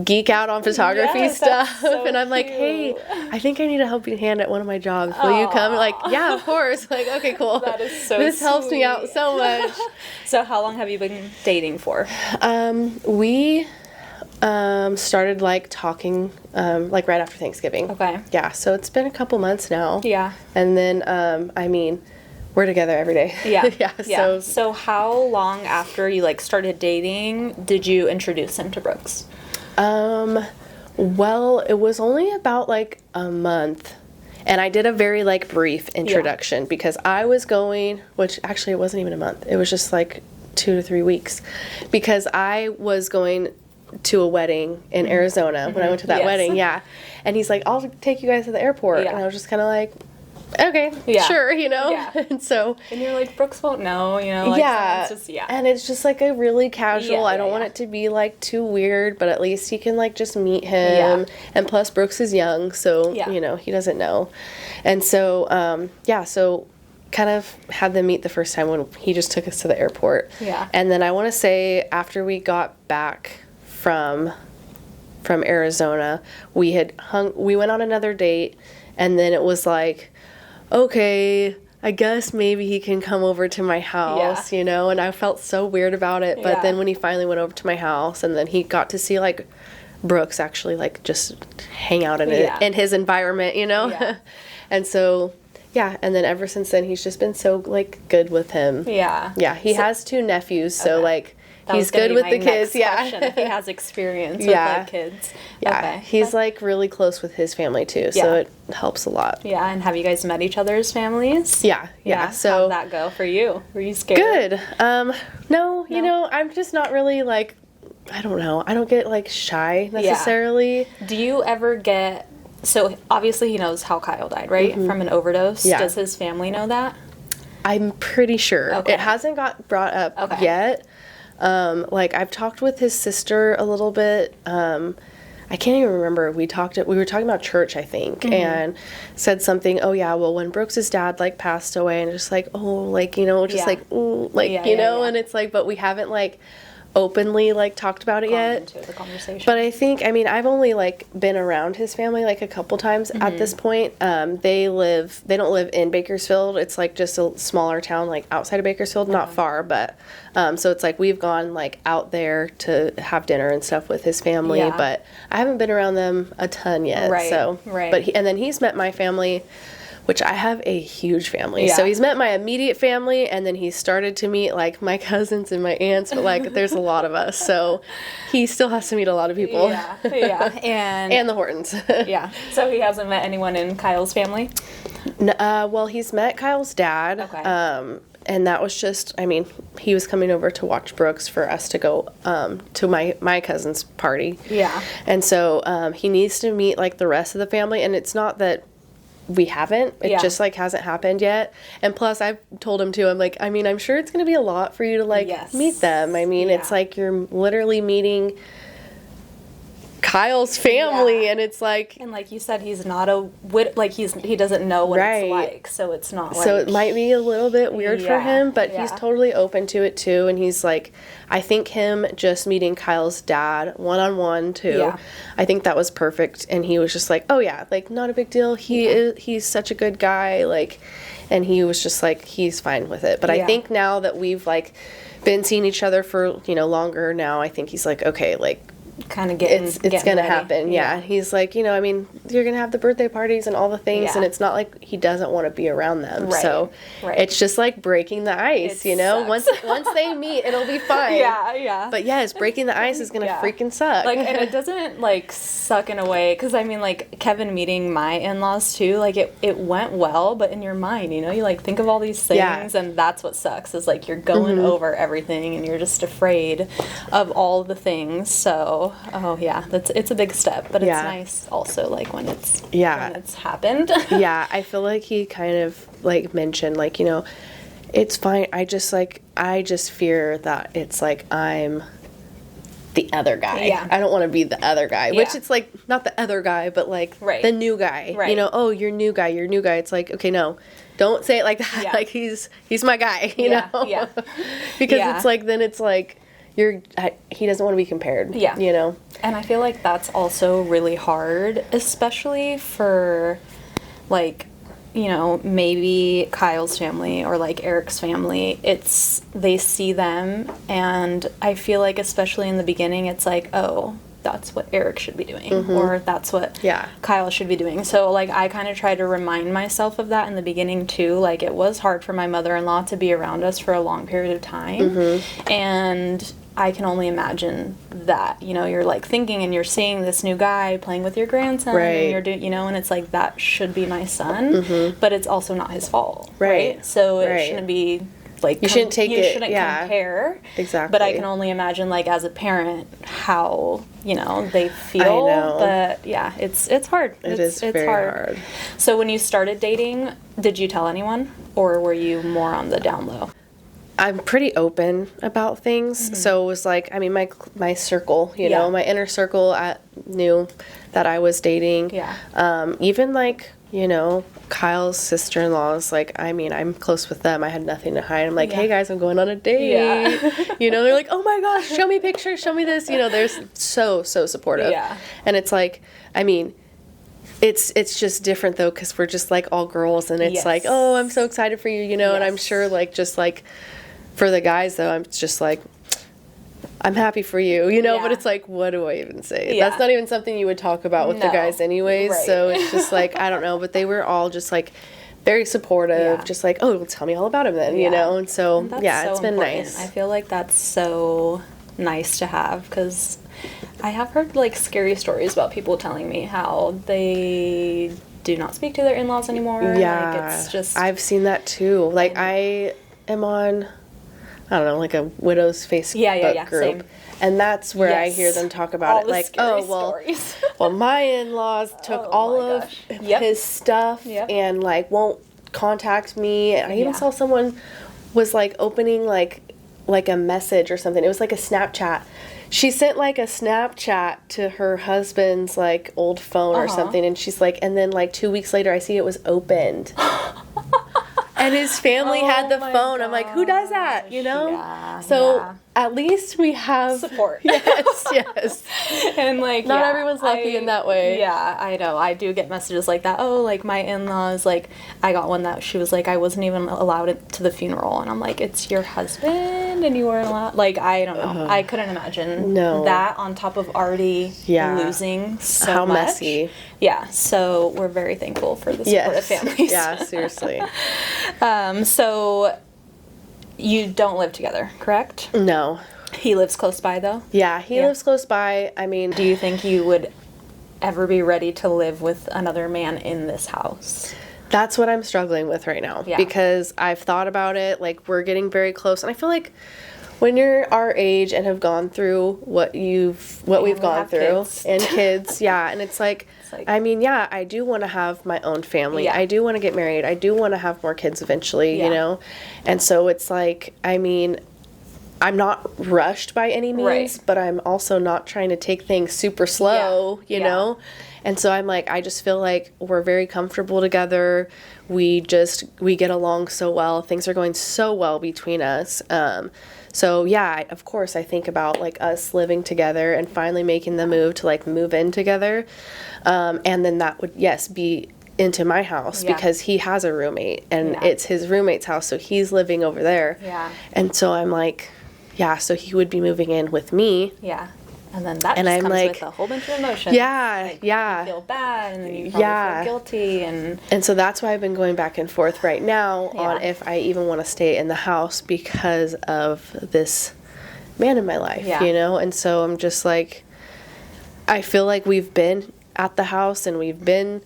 geek out on photography stuff. So and I'm like, hey, I think I need a helping hand at one of my jobs. Will you come? Like, yeah, of course. Like, okay, cool. That is so This helps me out so much. So how long have you been dating for? We started like talking like right after Thanksgiving. Okay. Yeah, so it's been a couple months now. Yeah. And then I mean, we're together every day. Yeah. So how long after you like started dating did you introduce him to Brooks? Well, it was only about like a month. And I did a very like brief introduction because I was going, which actually it wasn't even a month. It was just like 2 to 3 weeks, because I was going to a wedding in Arizona when I went to that wedding. Yeah. And he's like, I'll take you guys to the airport. And I was just kind of like, okay, sure, you know? And so. And you're like, Brooks won't know, you know? Like, it's just, And it's just like a really casual, I don't want it to be like too weird, but at least he can like just meet him. And plus Brooks is young, so, you know, he doesn't know. And so, so kind of had them meet the first time when he just took us to the airport. And then I want to say after we got back from Arizona, we went on another date, and then it was like, okay, I guess maybe he can come over to my house, you know, and I felt so weird about it. But then when he finally went over to my house, and then he got to see like Brooks actually like just hang out in his environment, you know. And so yeah, and then ever since then, he's just been so, like, good with him. Yeah. Yeah, he has 2 nephews, so, like, he's good with the kids. Yeah. If he has experience with, like, kids. Yeah, okay. He's, like, really close with his family, too, so it helps a lot. Yeah, and have you guys met each other's families? Yeah. So how'd that go for you? Were you scared? Good. No, you know, I'm just not really, like, I don't know. I don't get, like, shy necessarily. Yeah. Do you ever get... So, obviously he knows how Kyle died, right? From an overdose. Yeah. Does his family know that? I'm pretty sure. Okay. It hasn't got brought up yet. Like, I've talked with his sister a little bit. I can't even remember. We were talking about church, I think, and said something, oh, yeah, well, when Brooks's dad, like, passed away, and just, like, oh, like, you know, just, like, ooh, like, you know, and it's, like, but we haven't, like, openly, like, talked about it yet. Into the conversation. But I think, I mean, I've only, like, been around his family, like, a couple times at this point. They don't live in Bakersfield. It's, like, just a smaller town, like, outside of Bakersfield, not far, but, so it's, like, we've gone, like, out there to have dinner and stuff with his family, but I haven't been around them a ton yet, so. But and then he's met my family, which I have a huge family. So he's met my immediate family, and then he started to meet, like, my cousins and my aunts, but, like, there's a lot of us, so he still has to meet a lot of people. And the Hortons. So he hasn't met anyone in Kyle's family? Well, he's met Kyle's dad. And that was just, I mean, he was coming over to watch Brooks for us to go to my cousin's party. And so he needs to meet, like, the rest of the family, and it's not that we haven't. It just, like, hasn't happened yet. And plus, I've told him, too, I'm like, I mean, I'm sure it's going to be a lot for you to, like, meet them. I mean, it's like you're literally meeting Kyle's family, and it's like... And like you said, he's not he doesn't know what it's like, so it's not like... So it might be a little bit weird for him, but he's totally open to it, too, and he's like... I think him just meeting Kyle's dad one-on-one, too, I think that was perfect, and he was just like, oh, yeah, like, not a big deal, he's such a good guy, like... And he was just like, he's fine with it. But I think now that we've, like, been seeing each other for, you know, longer now, I think he's like, okay, like... kind of getting it's gonna happen. He's like, you know, I mean, you're gonna have the birthday parties and all the things, and it's not like he doesn't want to be around them. So it's just like breaking the ice, you know. Once they meet, it'll be fine. But yes, breaking the ice is gonna freaking suck. Like, and it doesn't like suck in a way, because I mean, like, Kevin meeting my in-laws too, like, it went well, but in your mind, you know, you like think of all these things, and that's what sucks, is like you're going over everything and you're just afraid of all the things. So it's a big step, but it's nice also, like, when it's happened. I feel like he kind of, like, mentioned, like, you know, it's fine, I just fear that it's like I'm the other guy. I don't want to be the other guy, which it's like not the other guy, but like the new guy, you know. Oh, you're new guy. It's like, okay, no, don't say it like that. Like, he's my guy, you know. Because it's like, then it's like he doesn't want to be compared, you know. And I feel like that's also really hard, especially for, like, you know, maybe Kyle's family or, like, Eric's family. They see them, and I feel like, especially in the beginning, it's like, oh, that's what Eric should be doing, or that's what Kyle should be doing. So, like, I kind of try to remind myself of that in the beginning, too. Like, it was hard for my mother-in-law to be around us for a long period of time, and I can only imagine that, you know, you're, like, thinking and you're seeing this new guy playing with your grandson, and you're doing, you know, and it's like, that should be my son, but it's also not his fault, right? So it shouldn't be, like, you shouldn't compare. Exactly. But I can only imagine, like, as a parent, how, you know, they feel. I know. But yeah, it's hard. It's very hard. So when you started dating, did you tell anyone, or were you more on the down low? I'm pretty open about things, so it was like, I mean, my circle, you know, my inner circle knew that I was dating. Even, like, you know, Kyle's sister-in-laws, like, I mean, I'm close with them. I had nothing to hide. I'm like, hey, guys, I'm going on a date. You know, they're like, oh, my gosh, show me pictures, show me this. You know, they're so supportive. And it's like, I mean, it's just different, though, because we're just, like, all girls, and it's like, oh, I'm so excited for you, you know, and I'm sure, like, just, like, for the guys, though, I'm just like, I'm happy for you, you know, but it's like, what do I even say? That's not even something you would talk about with the guys anyways, so it's just like, I don't know, but they were all just like very supportive, Yeah. just like, oh, well, tell me all about him then, you know? And so, And that's it's been important. nice. I feel like that's so nice to have, because I have heard, like, scary stories about people telling me how they do not speak to their in-laws anymore. Yeah. Like, it's just... I've seen that too. Like, I am on, I don't know, like a widow's Facebook group. Same. And that's where I Yes. hear them talk about All it. the Like, scary oh, well, stories. well, my in-laws took Oh all my of gosh. Yep. his stuff Yep. and, like, won't contact me. And I even Yeah. saw someone was, like, opening, like a message or something. It was like a Snapchat. She sent, like, a Snapchat to her husband's, like, old phone or something. And she's like, and then, like, 2 weeks later, I see it was opened. And his family had the my phone. I'm like, who does that? You know? Yeah, So yeah. at least we have Support. Yes. And, like, Not everyone's lucky in that way. Yeah, I know. I do get messages like that. Oh, like, my in-laws, like, I got one that she was like, I wasn't even allowed to the funeral. And I'm like, it's your husband and you weren't allowed? Like, I don't know. I couldn't imagine that on top of already losing so How much. messy. Yeah, so we're very thankful for the supportive families. Yeah, seriously. So you don't live together, correct? No. He lives close by, though? Yeah, he lives close by. I mean, Do you think you would ever be ready to live with another man in this house? that's what I'm struggling with right now. Yeah. Because I've thought about it. Like, we're getting very close. And I feel like when you're our age and have gone through what we've we gone have through, kids. and kids, and it's like, I mean, I do want to have my own family. Yeah. I do want to get married. I do want to have more kids eventually, you know? And so it's like, I mean, I'm not rushed by any means, but I'm also not trying to take things super slow, you know? And so I'm like, I just feel like we're very comfortable together. We get along so well. Things are going so well between us. So yeah, of course I think about like us living together and finally making the move to like move in together. And then that would, be into my house because he has a roommate and it's his roommate's house. So he's living over there. Yeah. And so I'm like, so he would be moving in with me. Yeah. And then that And just I'm comes like, with a whole bunch of emotions. Yeah, You feel bad, and then you probably feel guilty, and so that's why I've been going back and forth right now on if I even want to stay in the house because of this man in my life, you know? And so I'm just like, I feel like we've been at the house and we've been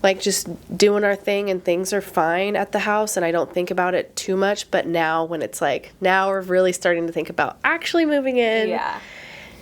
like just doing our thing and things are fine at the house and I don't think about it too much, but now when it's like, now we're really starting to think about actually moving in. Yeah.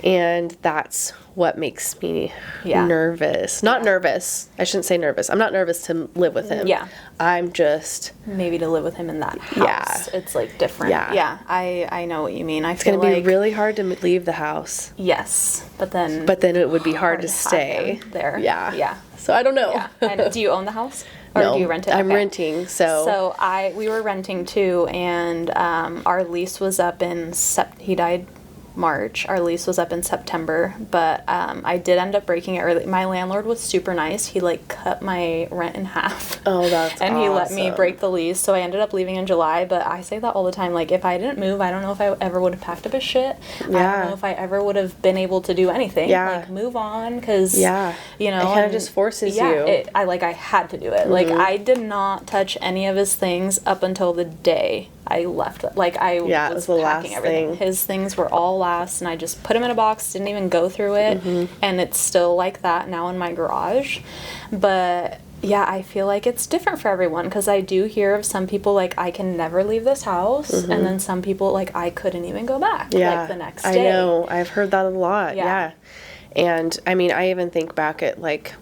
And that's what makes me nervous. Not nervous. I shouldn't say nervous. I'm not nervous to live with him. Yeah. I'm just... Maybe to live with him in that house. It's like different. Yeah. I know what you mean. It's going to be really hard to leave the house. Yes. But then it would be hard to stay. There. Yeah. Yeah. So I don't know. Yeah. And do you own the house? Or No, do you rent it? I'm Okay. renting, so... So we were renting too, and our lease was up in he died March. Our lease was up in September, but I did end up breaking it early. My landlord was super nice. He like cut my rent in half. Oh, that's and awesome. he let me break the lease, so I ended up leaving in July. But I say that all the time. Like, if I didn't move, I don't know if I ever would have packed up his shit. I don't know if I ever would have been able to do anything. Like, move on, because you know, it kind of just forces you. I had to do it. Like, I did not touch any of his things up until the day I left. Like, I was packing everything. His things were all last, and I just put them in a box, didn't even go through it, and it's still like that now in my garage. But yeah, I feel like it's different for everyone, because I do hear of some people like, I can never leave this house, and then some people like, I couldn't even go back like the next day. I know. I've heard that a lot. Yeah. And I mean, I even think back at like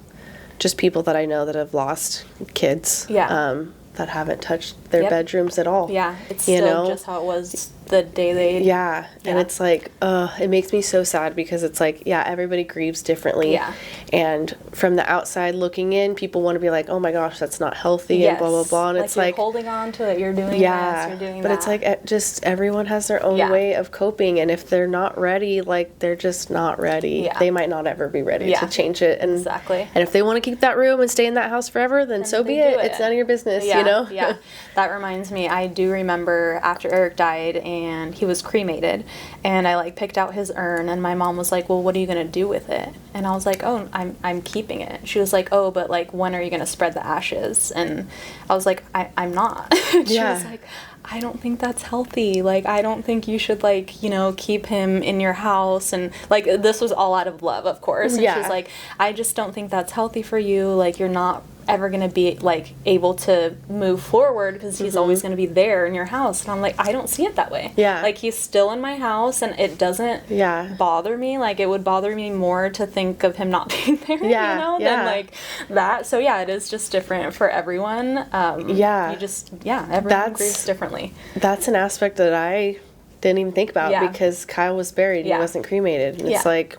just people that I know that have lost kids. That haven't touched their bedrooms at all. Yeah, it's still just how it was the day they... Yeah, and it's like, it makes me so sad because it's like, everybody grieves differently. Yeah. And from the outside looking in, people want to be like, oh my gosh, that's not healthy and blah, blah, blah. And like, it's you're like... holding on to it, you're doing this, you're doing that. But it's like, just everyone has their own way of coping, and if they're not ready, like, they're just not ready. Yeah. They might not ever be ready to change it. And, exactly. And if they want to keep that room and stay in that house forever, then so be it. It's none of your business, you know? Yeah. That reminds me, I do remember after Eric died, and he was cremated, and I like picked out his urn, and my mom was like, well, what are you gonna do with it? And I was like, oh, I'm keeping it. She was like, oh, but like, when are you gonna spread the ashes? And I was like, I'm not. She was like, I don't think that's healthy. Like, I don't think you should, like, you know, keep him in your house. And, like, this was all out of love, of course. And she's like, I just don't think that's healthy for you. Like, you're not ever going to be, like, able to move forward because he's always going to be there in your house. And I'm like, I don't see it that way. Yeah. Like, he's still in my house, and it doesn't bother me. Like, it would bother me more to think of him not being there, you know, than, like, that. So, yeah, it is just different for everyone. You just, everyone grieves differently. That's an aspect that I didn't even think about because Kyle was buried. He wasn't cremated. And it's like,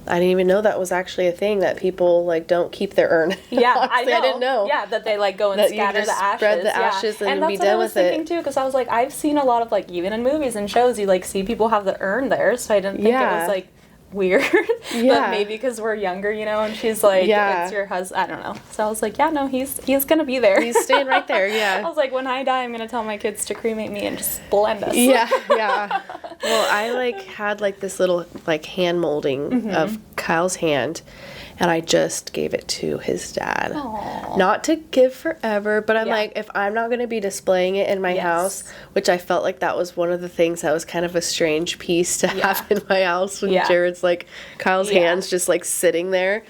I didn't even know that was actually a thing, that people, like, don't keep their urn. Yeah, I know. I didn't know. Yeah, that they, like, go and scatter the ashes. Spread the ashes and be done with it. And that's what I was thinking, too, because I was like, I've seen a lot of, like, even in movies and shows, you, like, see people have the urn there, so I didn't think it was, like, weird. But maybe because we're younger, you know, and she's like, it's your husband. I don't know. So I was like, no, he's gonna be there. He's staying right there, I was like, when I die, I'm gonna tell my kids to cremate me and just blend us. Well, I, like, had, like, this little, like, hand molding of Kyle's hand, and I just gave it to his dad. Aww. Not to give forever, but I'm like, if I'm not going to be displaying it in my house, which I felt like that was one of the things that was kind of a strange piece to have in my house when Jared's, like, Kyle's hand's just, like, sitting there.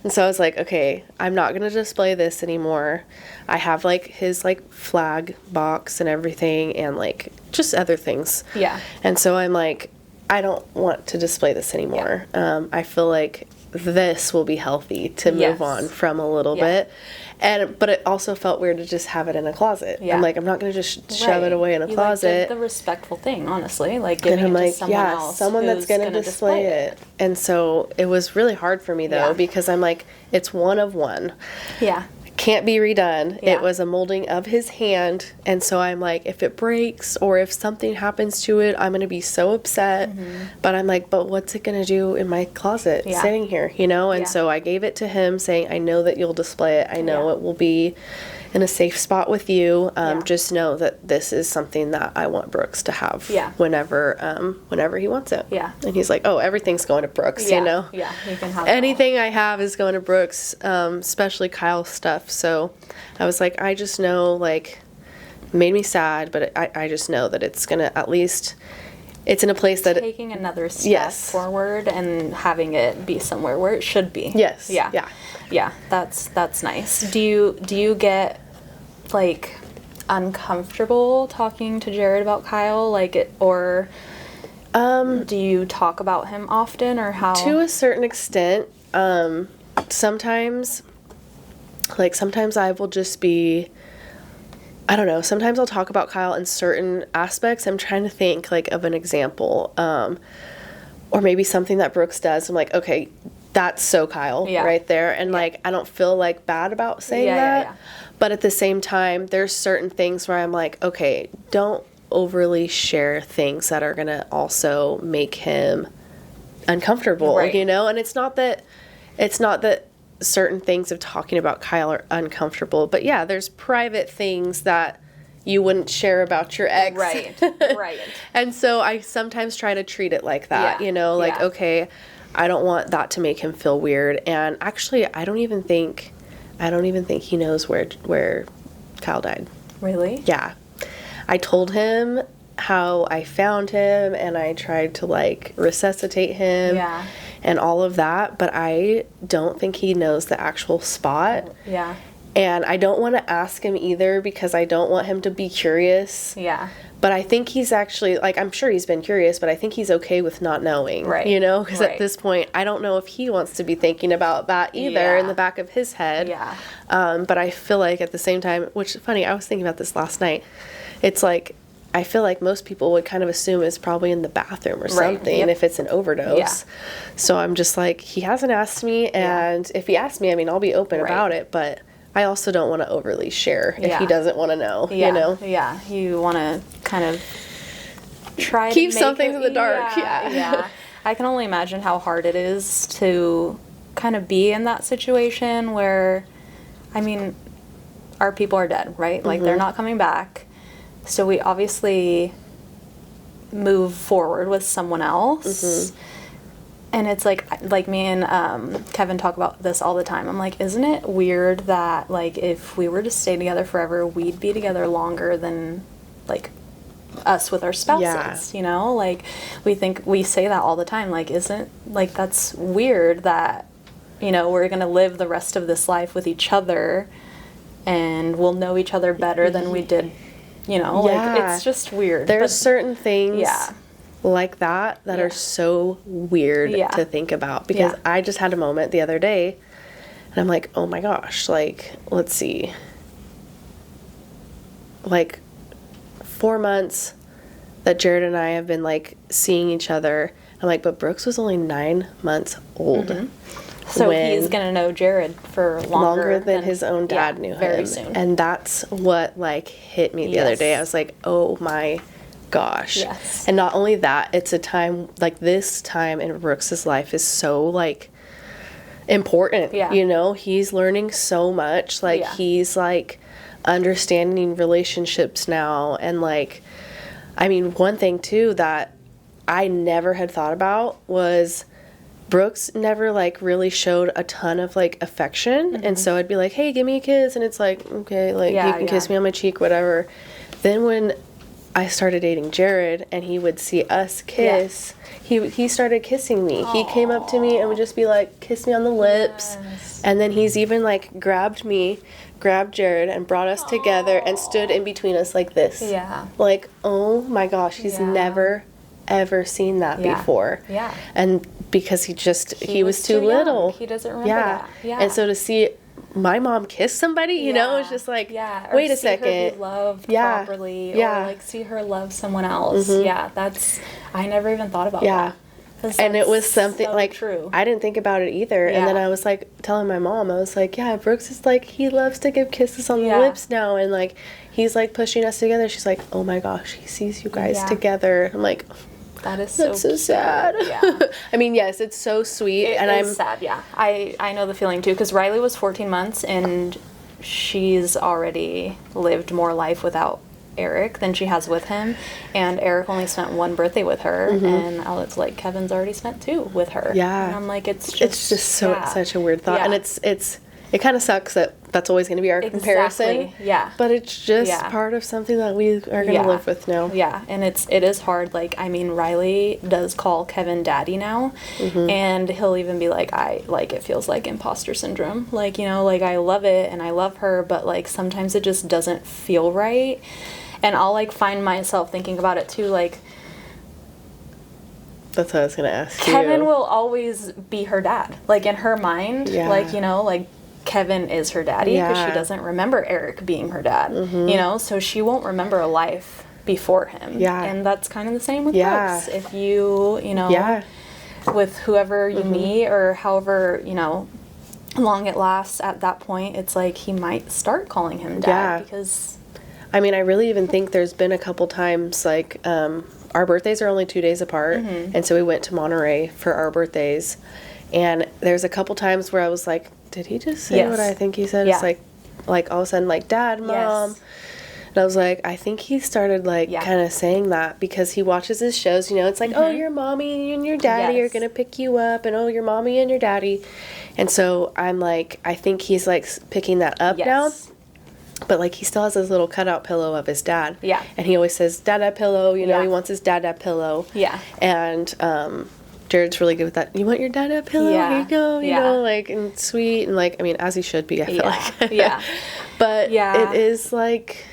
And so I was like, okay, I'm not going to display this anymore. I have, like, his, like, flag box and everything and, like, just other things. Yeah. And so I'm like, I don't want to display this anymore. I feel like this will be healthy to move on from a little bit. But it also felt weird to just have it in a closet. I'm like, I'm not going to just shove it away in a closet. Like, did the respectful thing, honestly. Like, giving it to someone else. Someone that's going to display it. And so it was really hard for me, though, because I'm like, it's one of one. Yeah. Can't be redone. It was a molding of his hand, and so I'm like, if it breaks or if something happens to it, I'm gonna be so upset. But I'm like, but what's it gonna do in my closet sitting here, you know? And so I gave it to him, saying, I know that you'll display it. I know it will be in a safe spot with you. Just know that this is something that I want Brooks to have whenever he wants it. Yeah. And he's like, oh, everything's going to Brooks, you know? Yeah, you can have anything I have is going to Brooks, especially Kyle's stuff. So I was like, I just know, like, it made me sad, but I just know that it's going to, at least, it's in a place that... Taking another step forward and having it be somewhere where it should be. Yes. Yeah. Yeah. Yeah, that's nice. Do you get, like, uncomfortable talking to Jared about Kyle, like, or do you talk about him often, or how? To a certain extent. Sometimes I will just be, I don't know, sometimes I'll talk about Kyle in certain aspects. I'm trying to think, like, of an example, or maybe something that Brooks does. I'm like, okay, that's so Kyle right there. And, like, I don't feel, like, bad about saying that. But at the same time, there's certain things where I'm like, okay, don't overly share things that are going to also make him uncomfortable, you know? And it's not that certain things of talking about Kyle are uncomfortable, but yeah, there's private things that you wouldn't share about your ex. Right. And so I sometimes try to treat it like that, you know, like, okay, I don't want that to make him feel weird. And actually, I don't even think he knows where Kyle died. Really? Yeah. I told him how I found him, and I tried to, like, resuscitate him. Yeah. And all of that, but I don't think he knows the actual spot. Yeah. And I don't want to ask him either, because I don't want him to be curious. Yeah. But I think he's actually, like, I'm sure he's been curious, but I think he's okay with not knowing. Right. You know? Because at this point, I don't know if he wants to be thinking about that either in the back of his head. Yeah. But I feel like at the same time, which is funny, I was thinking about this last night. It's like, I feel like most people would kind of assume it's probably in the bathroom or something if it's an overdose. Yeah. So I'm just like, he hasn't asked me, and if he asks me, I mean, I'll be open about it, but I also don't want to overly share if he doesn't want to know, you know? Yeah, you want to kind of try keep to keep something in the dark. Yeah. I can only imagine how hard it is to kind of be in that situation where, I mean, our people are dead, right? Like, they're not coming back. So we obviously move forward with someone else. And it's like me and Kevin talk about this all the time. I'm like, isn't it weird that, like, if we were to stay together forever, we'd be together longer than, like, us with our spouses, you know? Like, we say that all the time. Like, isn't, like, that's weird that, you know, we're going to live the rest of this life with each other and we'll know each other better than we did, you know? Like, it's just weird. There's certain things like that are so weird to think about, because I just had a moment the other day and I'm like, oh my gosh, like, let's see, like 4 months that Jared and I have been like seeing each other. I'm like, but Brooks was only 9 months old. So he's gonna know Jared for longer than his own dad knew him. Very soon. And that's what like hit me the other day. I was like, oh my gosh. Yes. And not only that, it's a time, like, this time in Brooks's life is so like important. You know, he's learning so much. Like he's like understanding relationships now. And like, I mean, one thing too that I never had thought about was Brooks never like really showed a ton of like affection. And so I'd be like, hey, give me a kiss, and it's like, okay, like you can kiss me on my cheek, whatever. Then when I started dating Jared and he would see us kiss, he started kissing me. He came up to me and would just be like, kiss me on the lips. And then he's even like grabbed Jared and brought us together and stood in between us like this. Like, oh my gosh, he's never ever seen that before. And because he was too little. He doesn't remember that. And so to see my mom kiss somebody, you know, it's just like, wait a second. Her be loved properly, or like see her love someone else. That's, I never even thought about that. And it was something so like, true. I didn't think about it either. And then I was like telling my mom, I was like, Brooks is like, he loves to give kisses on the lips now. And like, he's like pushing us together. She's like, oh my gosh, he sees you guys together. I'm like, that's so sad. I mean, yes, it's so sweet. I'm sad. I know the feeling too, because Riley was 14 months and she's already lived more life without Eric than she has with him, and Eric only spent one birthday with her, and Alex, like, Kevin's already spent 2 with her. And I'm like, it's just such a weird thought. And it kind of sucks that that's always going to be our comparison. But it's just part of something that we are going to live with now. And it is hard. Like, I mean, Riley does call Kevin daddy now, and he'll even be like, it feels like imposter syndrome. Like, you know, like, I love it and I love her, but like sometimes it just doesn't feel right. And I'll like find myself thinking about it too, like, that's what I was going to ask Kevin will always be her dad. Like, in her mind, like, you know, like, Kevin is her daddy because she doesn't remember Eric being her dad, you know, so she won't remember a life before him. And that's kind of the same with Brooks. If you know, with whoever you meet or however, you know, long it lasts, at that point, it's like he might start calling him dad because... I mean, I really even think there's been a couple times, like, our birthdays are only 2 days apart, and so we went to Monterey for our birthdays, and there's a couple times where I was like, did he just say what I think he said? It's like all of a sudden, like, Dad, Mom, and I was like, I think he started, like, kind of saying that because he watches his shows, you know, it's like, oh, your mommy and your daddy are gonna pick you up, and oh, your mommy and your daddy, and so I'm like, I think he's, like, picking that up now. But, like, he still has his little cutout pillow of his dad. And he always says, Dada pillow, you know, he wants his Dada pillow. And Jared's really good with that. You want your Dada pillow? Here you go, you know, like, and sweet. And, like, I mean, as he should be, I feel like. But it is, like,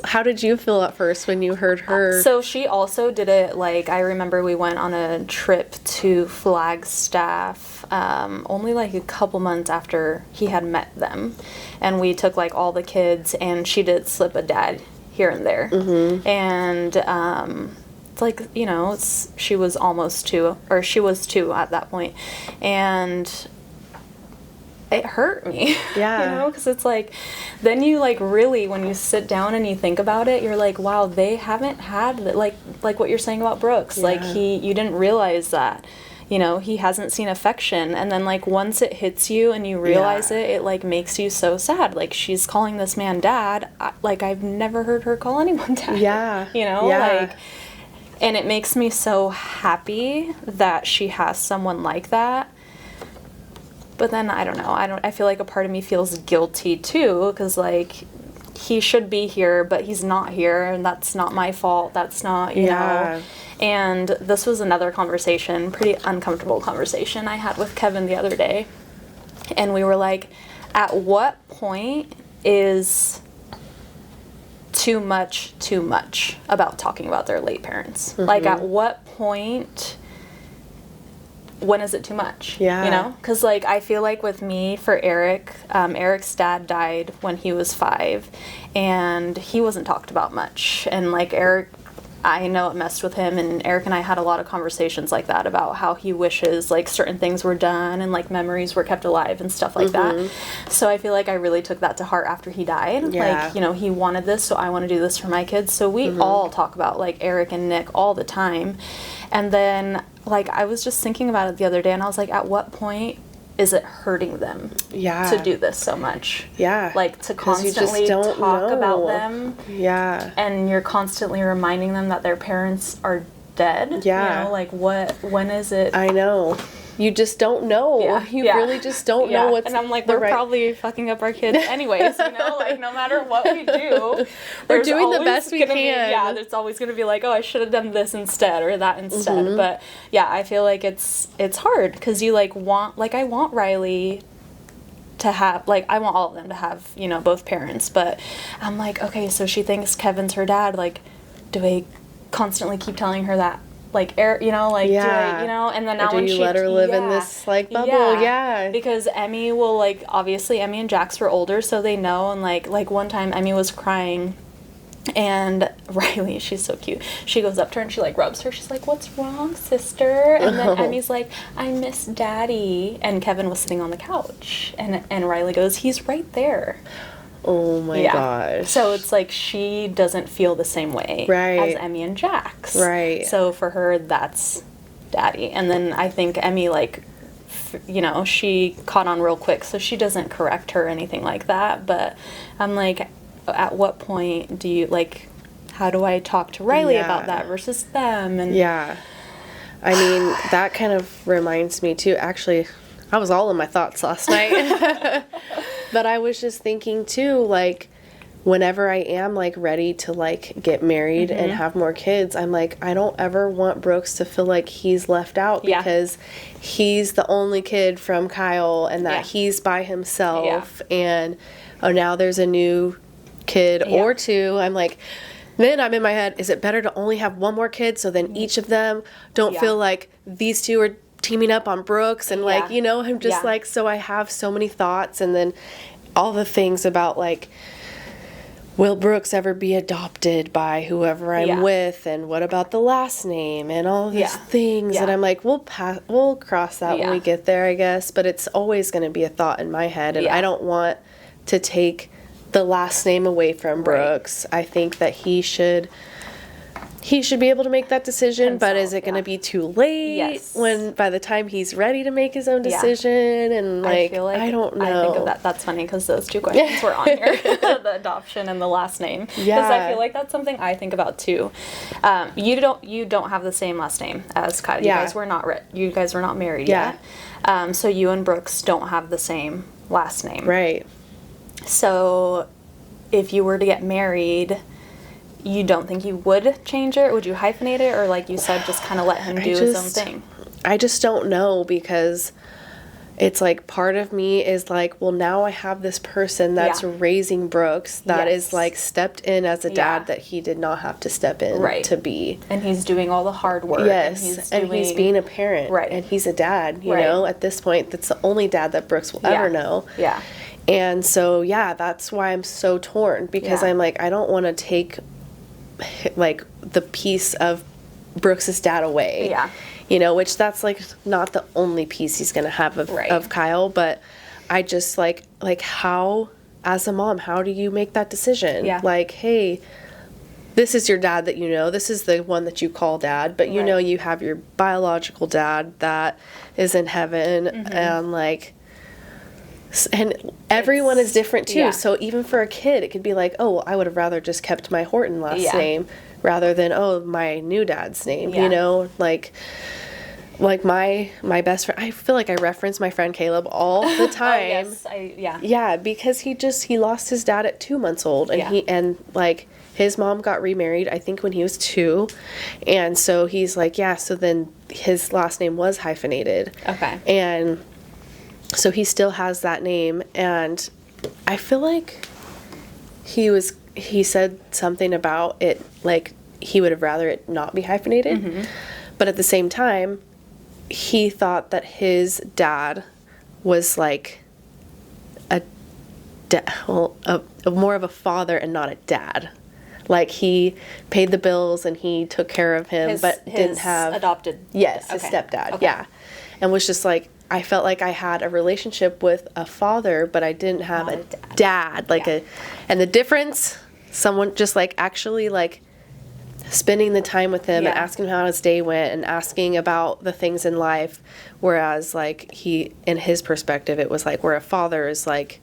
how did you feel at first when you heard her? So she also did it, like, I remember we went on a trip to Flagstaff, only like a couple months after he had met them. And we took, like, all the kids, and she did slip a dad here and there. And, it's like, you know, she was almost 2, or she was 2 at that point. And it hurt me, you know, because it's like, then you, like, really, when you sit down and you think about it, you're like, wow, they haven't had, like what you're saying about Brooks, like, you didn't realize that, you know, he hasn't seen affection, and then, like, once it hits you and you realize it like, makes you so sad, like, she's calling this man dad, like, I've never heard her call anyone dad, you know, like, And it makes me so happy that she has someone like that. But then, I don't know, I feel like a part of me feels guilty too, because, like, he should be here, but he's not here, and that's not my fault. That's not, you know. And this was another conversation, pretty uncomfortable conversation I had with Kevin the other day. And we were like, at what point is too much about talking about their late parents? Mm-hmm. Like, at what point, when is it too much? Yeah. You know? Because, like, I feel like with me, for Eric, Eric's dad died when he was 5, and he wasn't talked about much. And, like, Eric, I know it messed with him, and Eric and I had a lot of conversations like that about how he wishes, like, certain things were done and, like, memories were kept alive and stuff like Mm-hmm. that. So I feel like I really took that to heart after he died. Yeah. Like, you know, he wanted this, so I want to do this for my kids. So we all talk about, like, Eric and Nick all the time. And then, like, I was just thinking about it the other day, and I was like, at what point is it hurting them to do this so much? Yeah. Like, to constantly talk about them. Yeah. And you're constantly reminding them that their parents are dead. Yeah. You know, like, when is it? I know. You just don't know. Yeah. You really just don't know what's. And I'm like, we're probably fucking up our kids anyways, you know? Like, no matter what we do, we're doing the best we can. There's always going to be like, oh, I should have done this instead or that instead. Mm-hmm. But, yeah, I feel like it's hard because you, like, I want Riley to have, like, I want all of them to have, you know, both parents. But I'm like, okay, so she thinks Kevin's her dad. Like, do I constantly keep telling her that? Like, you know, like, do I, you know, and then now when she... let her live in this, like, bubble? Yeah. Because Emmy will, like, obviously Emmy and Jax were older, so they know, and, like one time Emmy was crying, and Riley, she's so cute, she goes up to her and she, like, rubs her. She's like, what's wrong, sister? And then Emmy's like, I miss Daddy. And Kevin was sitting on the couch, and Riley goes, he's right there. Oh my gosh. So it's like she doesn't feel the same way as Emmy and Jax. Right. So for her, that's Daddy. And then I think Emmy, like, you know, she caught on real quick, so she doesn't correct her or anything like that. But I'm like, at what point do you, like, how do I talk to Riley about that versus them? And I mean, that kind of reminds me too. Actually, I was all in my thoughts last night. But I was just thinking too, like, whenever I am, like, ready to, like, get married and have more kids, I'm like, I don't ever want Brooks to feel like he's left out because he's the only kid from Kyle and that he's by himself. And, oh, now there's a new kid or two. I'm like, then I'm in my head, is it better to only have one more kid so then each of them don't feel like these two are teaming up on Brooks and like, you know, I'm just like, so I have so many thoughts, and then all the things about, like, will Brooks ever be adopted by whoever I'm with, and what about the last name and all these things, and I'm like, we'll cross that when we get there, I guess, but it's always going to be a thought in my head, and I don't want to take the last name away from Brooks. I think that he should be able to make that decision, but is it going to be too late when by the time he's ready to make his own decision? And like, I don't know. I think of that. That's funny because those two questions were on here, the adoption and the last name. Because I feel like that's something I think about too. You don't have the same last name as Kyle. You guys were not married yet. So you and Brooks don't have the same last name. Right. So if you were to get married, you don't think you would change it? Would you hyphenate it? Or like you said, just kind of let him do his own thing? I just don't know, because it's like part of me is like, well, now I have this person that's raising Brooks that is like stepped in as a dad that he did not have to step in to be. And he's doing all the hard work. Yes, and he's being a parent. Right. And he's a dad, you know, at this point. That's the only dad that Brooks will ever know. Yeah. And so, that's why I'm so torn, because I'm like, I don't want to take like the piece of Brooks's dad away, you know, which that's like not the only piece he's gonna have of Kyle, but I just like how, as a mom, how do you make that decision? Like, hey, this is your dad that you know, this is the one that you call dad, but you know you have your biological dad that is in heaven, and like, and everyone is different too. So even for a kid, it could be like, oh, I would have rather just kept my Horton last name. rather than, oh, my new dad's name, you know, like my best friend, I feel like I reference my friend Caleb all the time. Oh, yes, yeah, because he lost his dad at 2 months old, and like his mom got remarried, I think, when he was 2, and so he's like, yeah, so then his last name was hyphenated. Okay. And so he still has that name, and I feel like he said something about it, like he would have rather it not be hyphenated, but at the same time, he thought that his dad was like more of a father and not a dad. Like, he paid the bills and he took care of him, but didn't have adopted. Yes, his stepdad. Okay. Yeah, and was just like, I felt like I had a relationship with a father, but I didn't have a dad. Like and the difference, someone just like actually like spending the time with him and asking him how his day went and asking about the things in life, whereas like he, in his perspective, it was like where a father is like,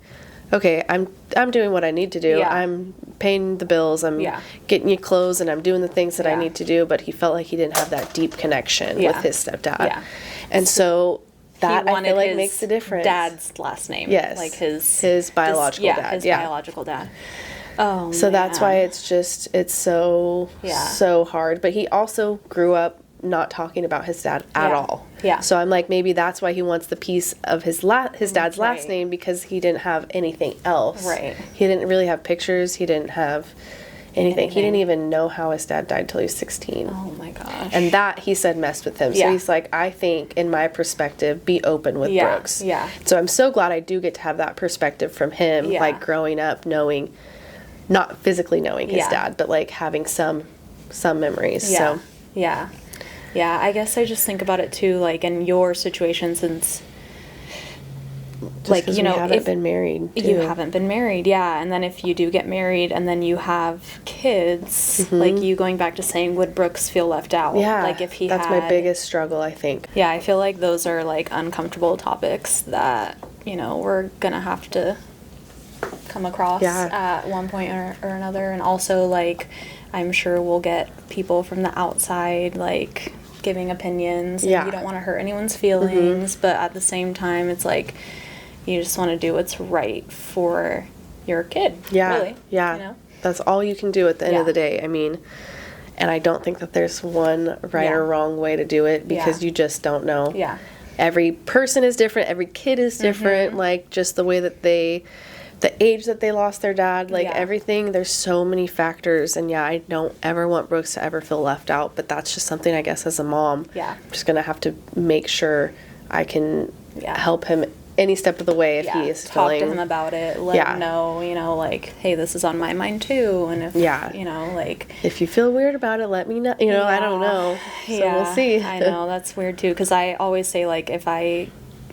okay, I'm doing what I need to do. I'm paying the bills. I'm getting you clothes, and I'm doing the things that I need to do. But he felt like he didn't have that deep connection with his stepdad. Yeah. And so that, I feel like, makes the difference. Dad's last name. Yes. Like his biological dad. His biological dad. Oh, so that's why it's so hard. But he also grew up not talking about his dad at all. Yeah. So I'm like, maybe that's why he wants the piece of his dad's last name, because he didn't have anything else. Right. He didn't really have pictures. He didn't have anything. He didn't even know how his dad died till he was 16. Oh my gosh. And that, he said, messed with him. So he's like, I think, in my perspective, be open with Brooks. Yeah. So I'm so glad I do get to have that perspective from him, like growing up, knowing, not physically knowing his dad, but like having some memories. Yeah. So yeah, I guess I just think about it too, like in your situation, since like, you know, haven't been married too. You haven't been married, and then if you do get married and then you have kids, like you going back to saying, would Brooks feel left out? Like if he that's my biggest struggle, I think. Yeah, I feel like those are like uncomfortable topics that, you know, we're gonna have to come across at one point or another. And also, like, I'm sure we'll get people from the outside, like, giving opinions, and you don't want to hurt anyone's feelings, but at the same time, it's like, you just want to do what's right for your kid, really. Yeah, you know? That's all you can do at the end of the day. I mean, and I don't think that there's one right or wrong way to do it, because you just don't know. Yeah. Every person is different, every kid is different, like, just the way that the age that they lost their dad, like everything, there's so many factors. And I don't ever want Brooks to ever feel left out, but that's just something, I guess, as a mom, I'm just going to have to make sure I can help him any step of the way if he is feeling... Talk to him about it, let him know, you know, like, hey, this is on my mind too, and if, you know, like... If you feel weird about it, let me know, you know, I don't know, so we'll see. I know, that's weird too, because I always say, like,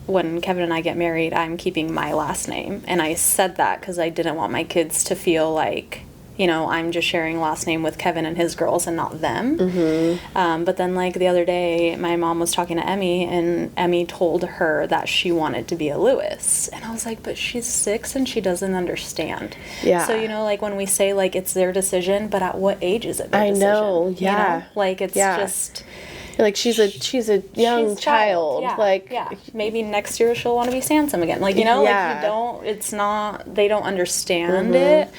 when Kevin and I get married, I'm keeping my last name. And I said that because I didn't want my kids to feel like, you know, I'm just sharing last name with Kevin and his girls and not them. But then, like, the other day, my mom was talking to Emmy, and Emmy told her that she wanted to be a Lewis. And I was like, but she's 6 and she doesn't understand. Yeah. So, you know, like, when we say, like, it's their decision, but at what age is it their decision? I know, You know? Like, it's just... Like, she's a young child. Like, maybe next year she'll want to be Sansam again. Like, you know, like, they don't understand it.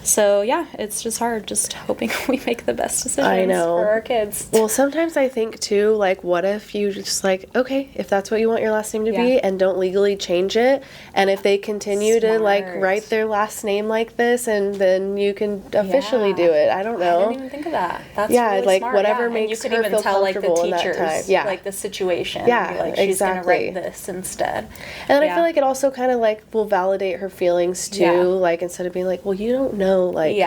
So, it's just hard. Just hoping we make the best decisions for our kids. Well, sometimes I think, too, like, what if you just, like, okay, if that's what you want your last name to be, and don't legally change it, and if they continue to, like, write their last name like this, and then you can officially do it. I don't know. I didn't even think of that. That's really like, smart. whatever makes her feel comfortable, like, the teachers, like, the situation. Yeah, like, she's going to write this instead. And then I feel like it also kind of, like, will validate her feelings, too, like, instead of being like, well, you don't know, like,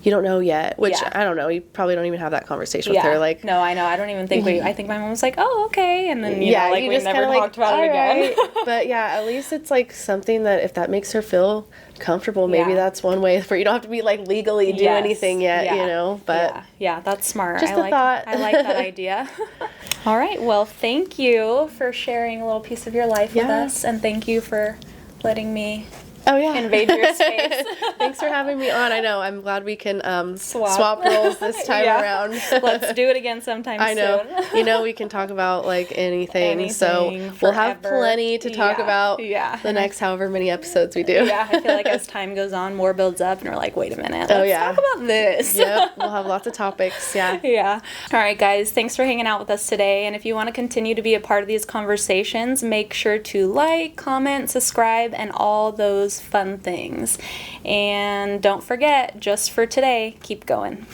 you don't know yet, which I don't know, you probably don't even have that conversation with her, like. No, I know, I don't even think I think my mom was like, oh, okay, and then, you know, like, we never talked about it again. But, at least it's, like, something that, if that makes her feel comfortable, maybe that's one way where you don't have to be, like, legally do anything yet, you know, but. Yeah, that's smart. Just a thought. I like that idea. All right, well, thank you for sharing a little piece of your life with us, and thank you for letting me Oh, yeah. invade your space. Thanks for having me on. I know. I'm glad we can swap roles this time around. Let's do it again sometime soon. I know. You know, we can talk about, like, anything. So forever. we'll have plenty to talk about the next however many episodes we do. Yeah, I feel like as time goes on, more builds up, and we're like, wait a minute, let's talk about this. Yep, we'll have lots of topics. Yeah. Yeah. All right, guys, thanks for hanging out with us today. And if you want to continue to be a part of these conversations, make sure to like, comment, subscribe, and all those fun things. And don't forget, just for today, keep going.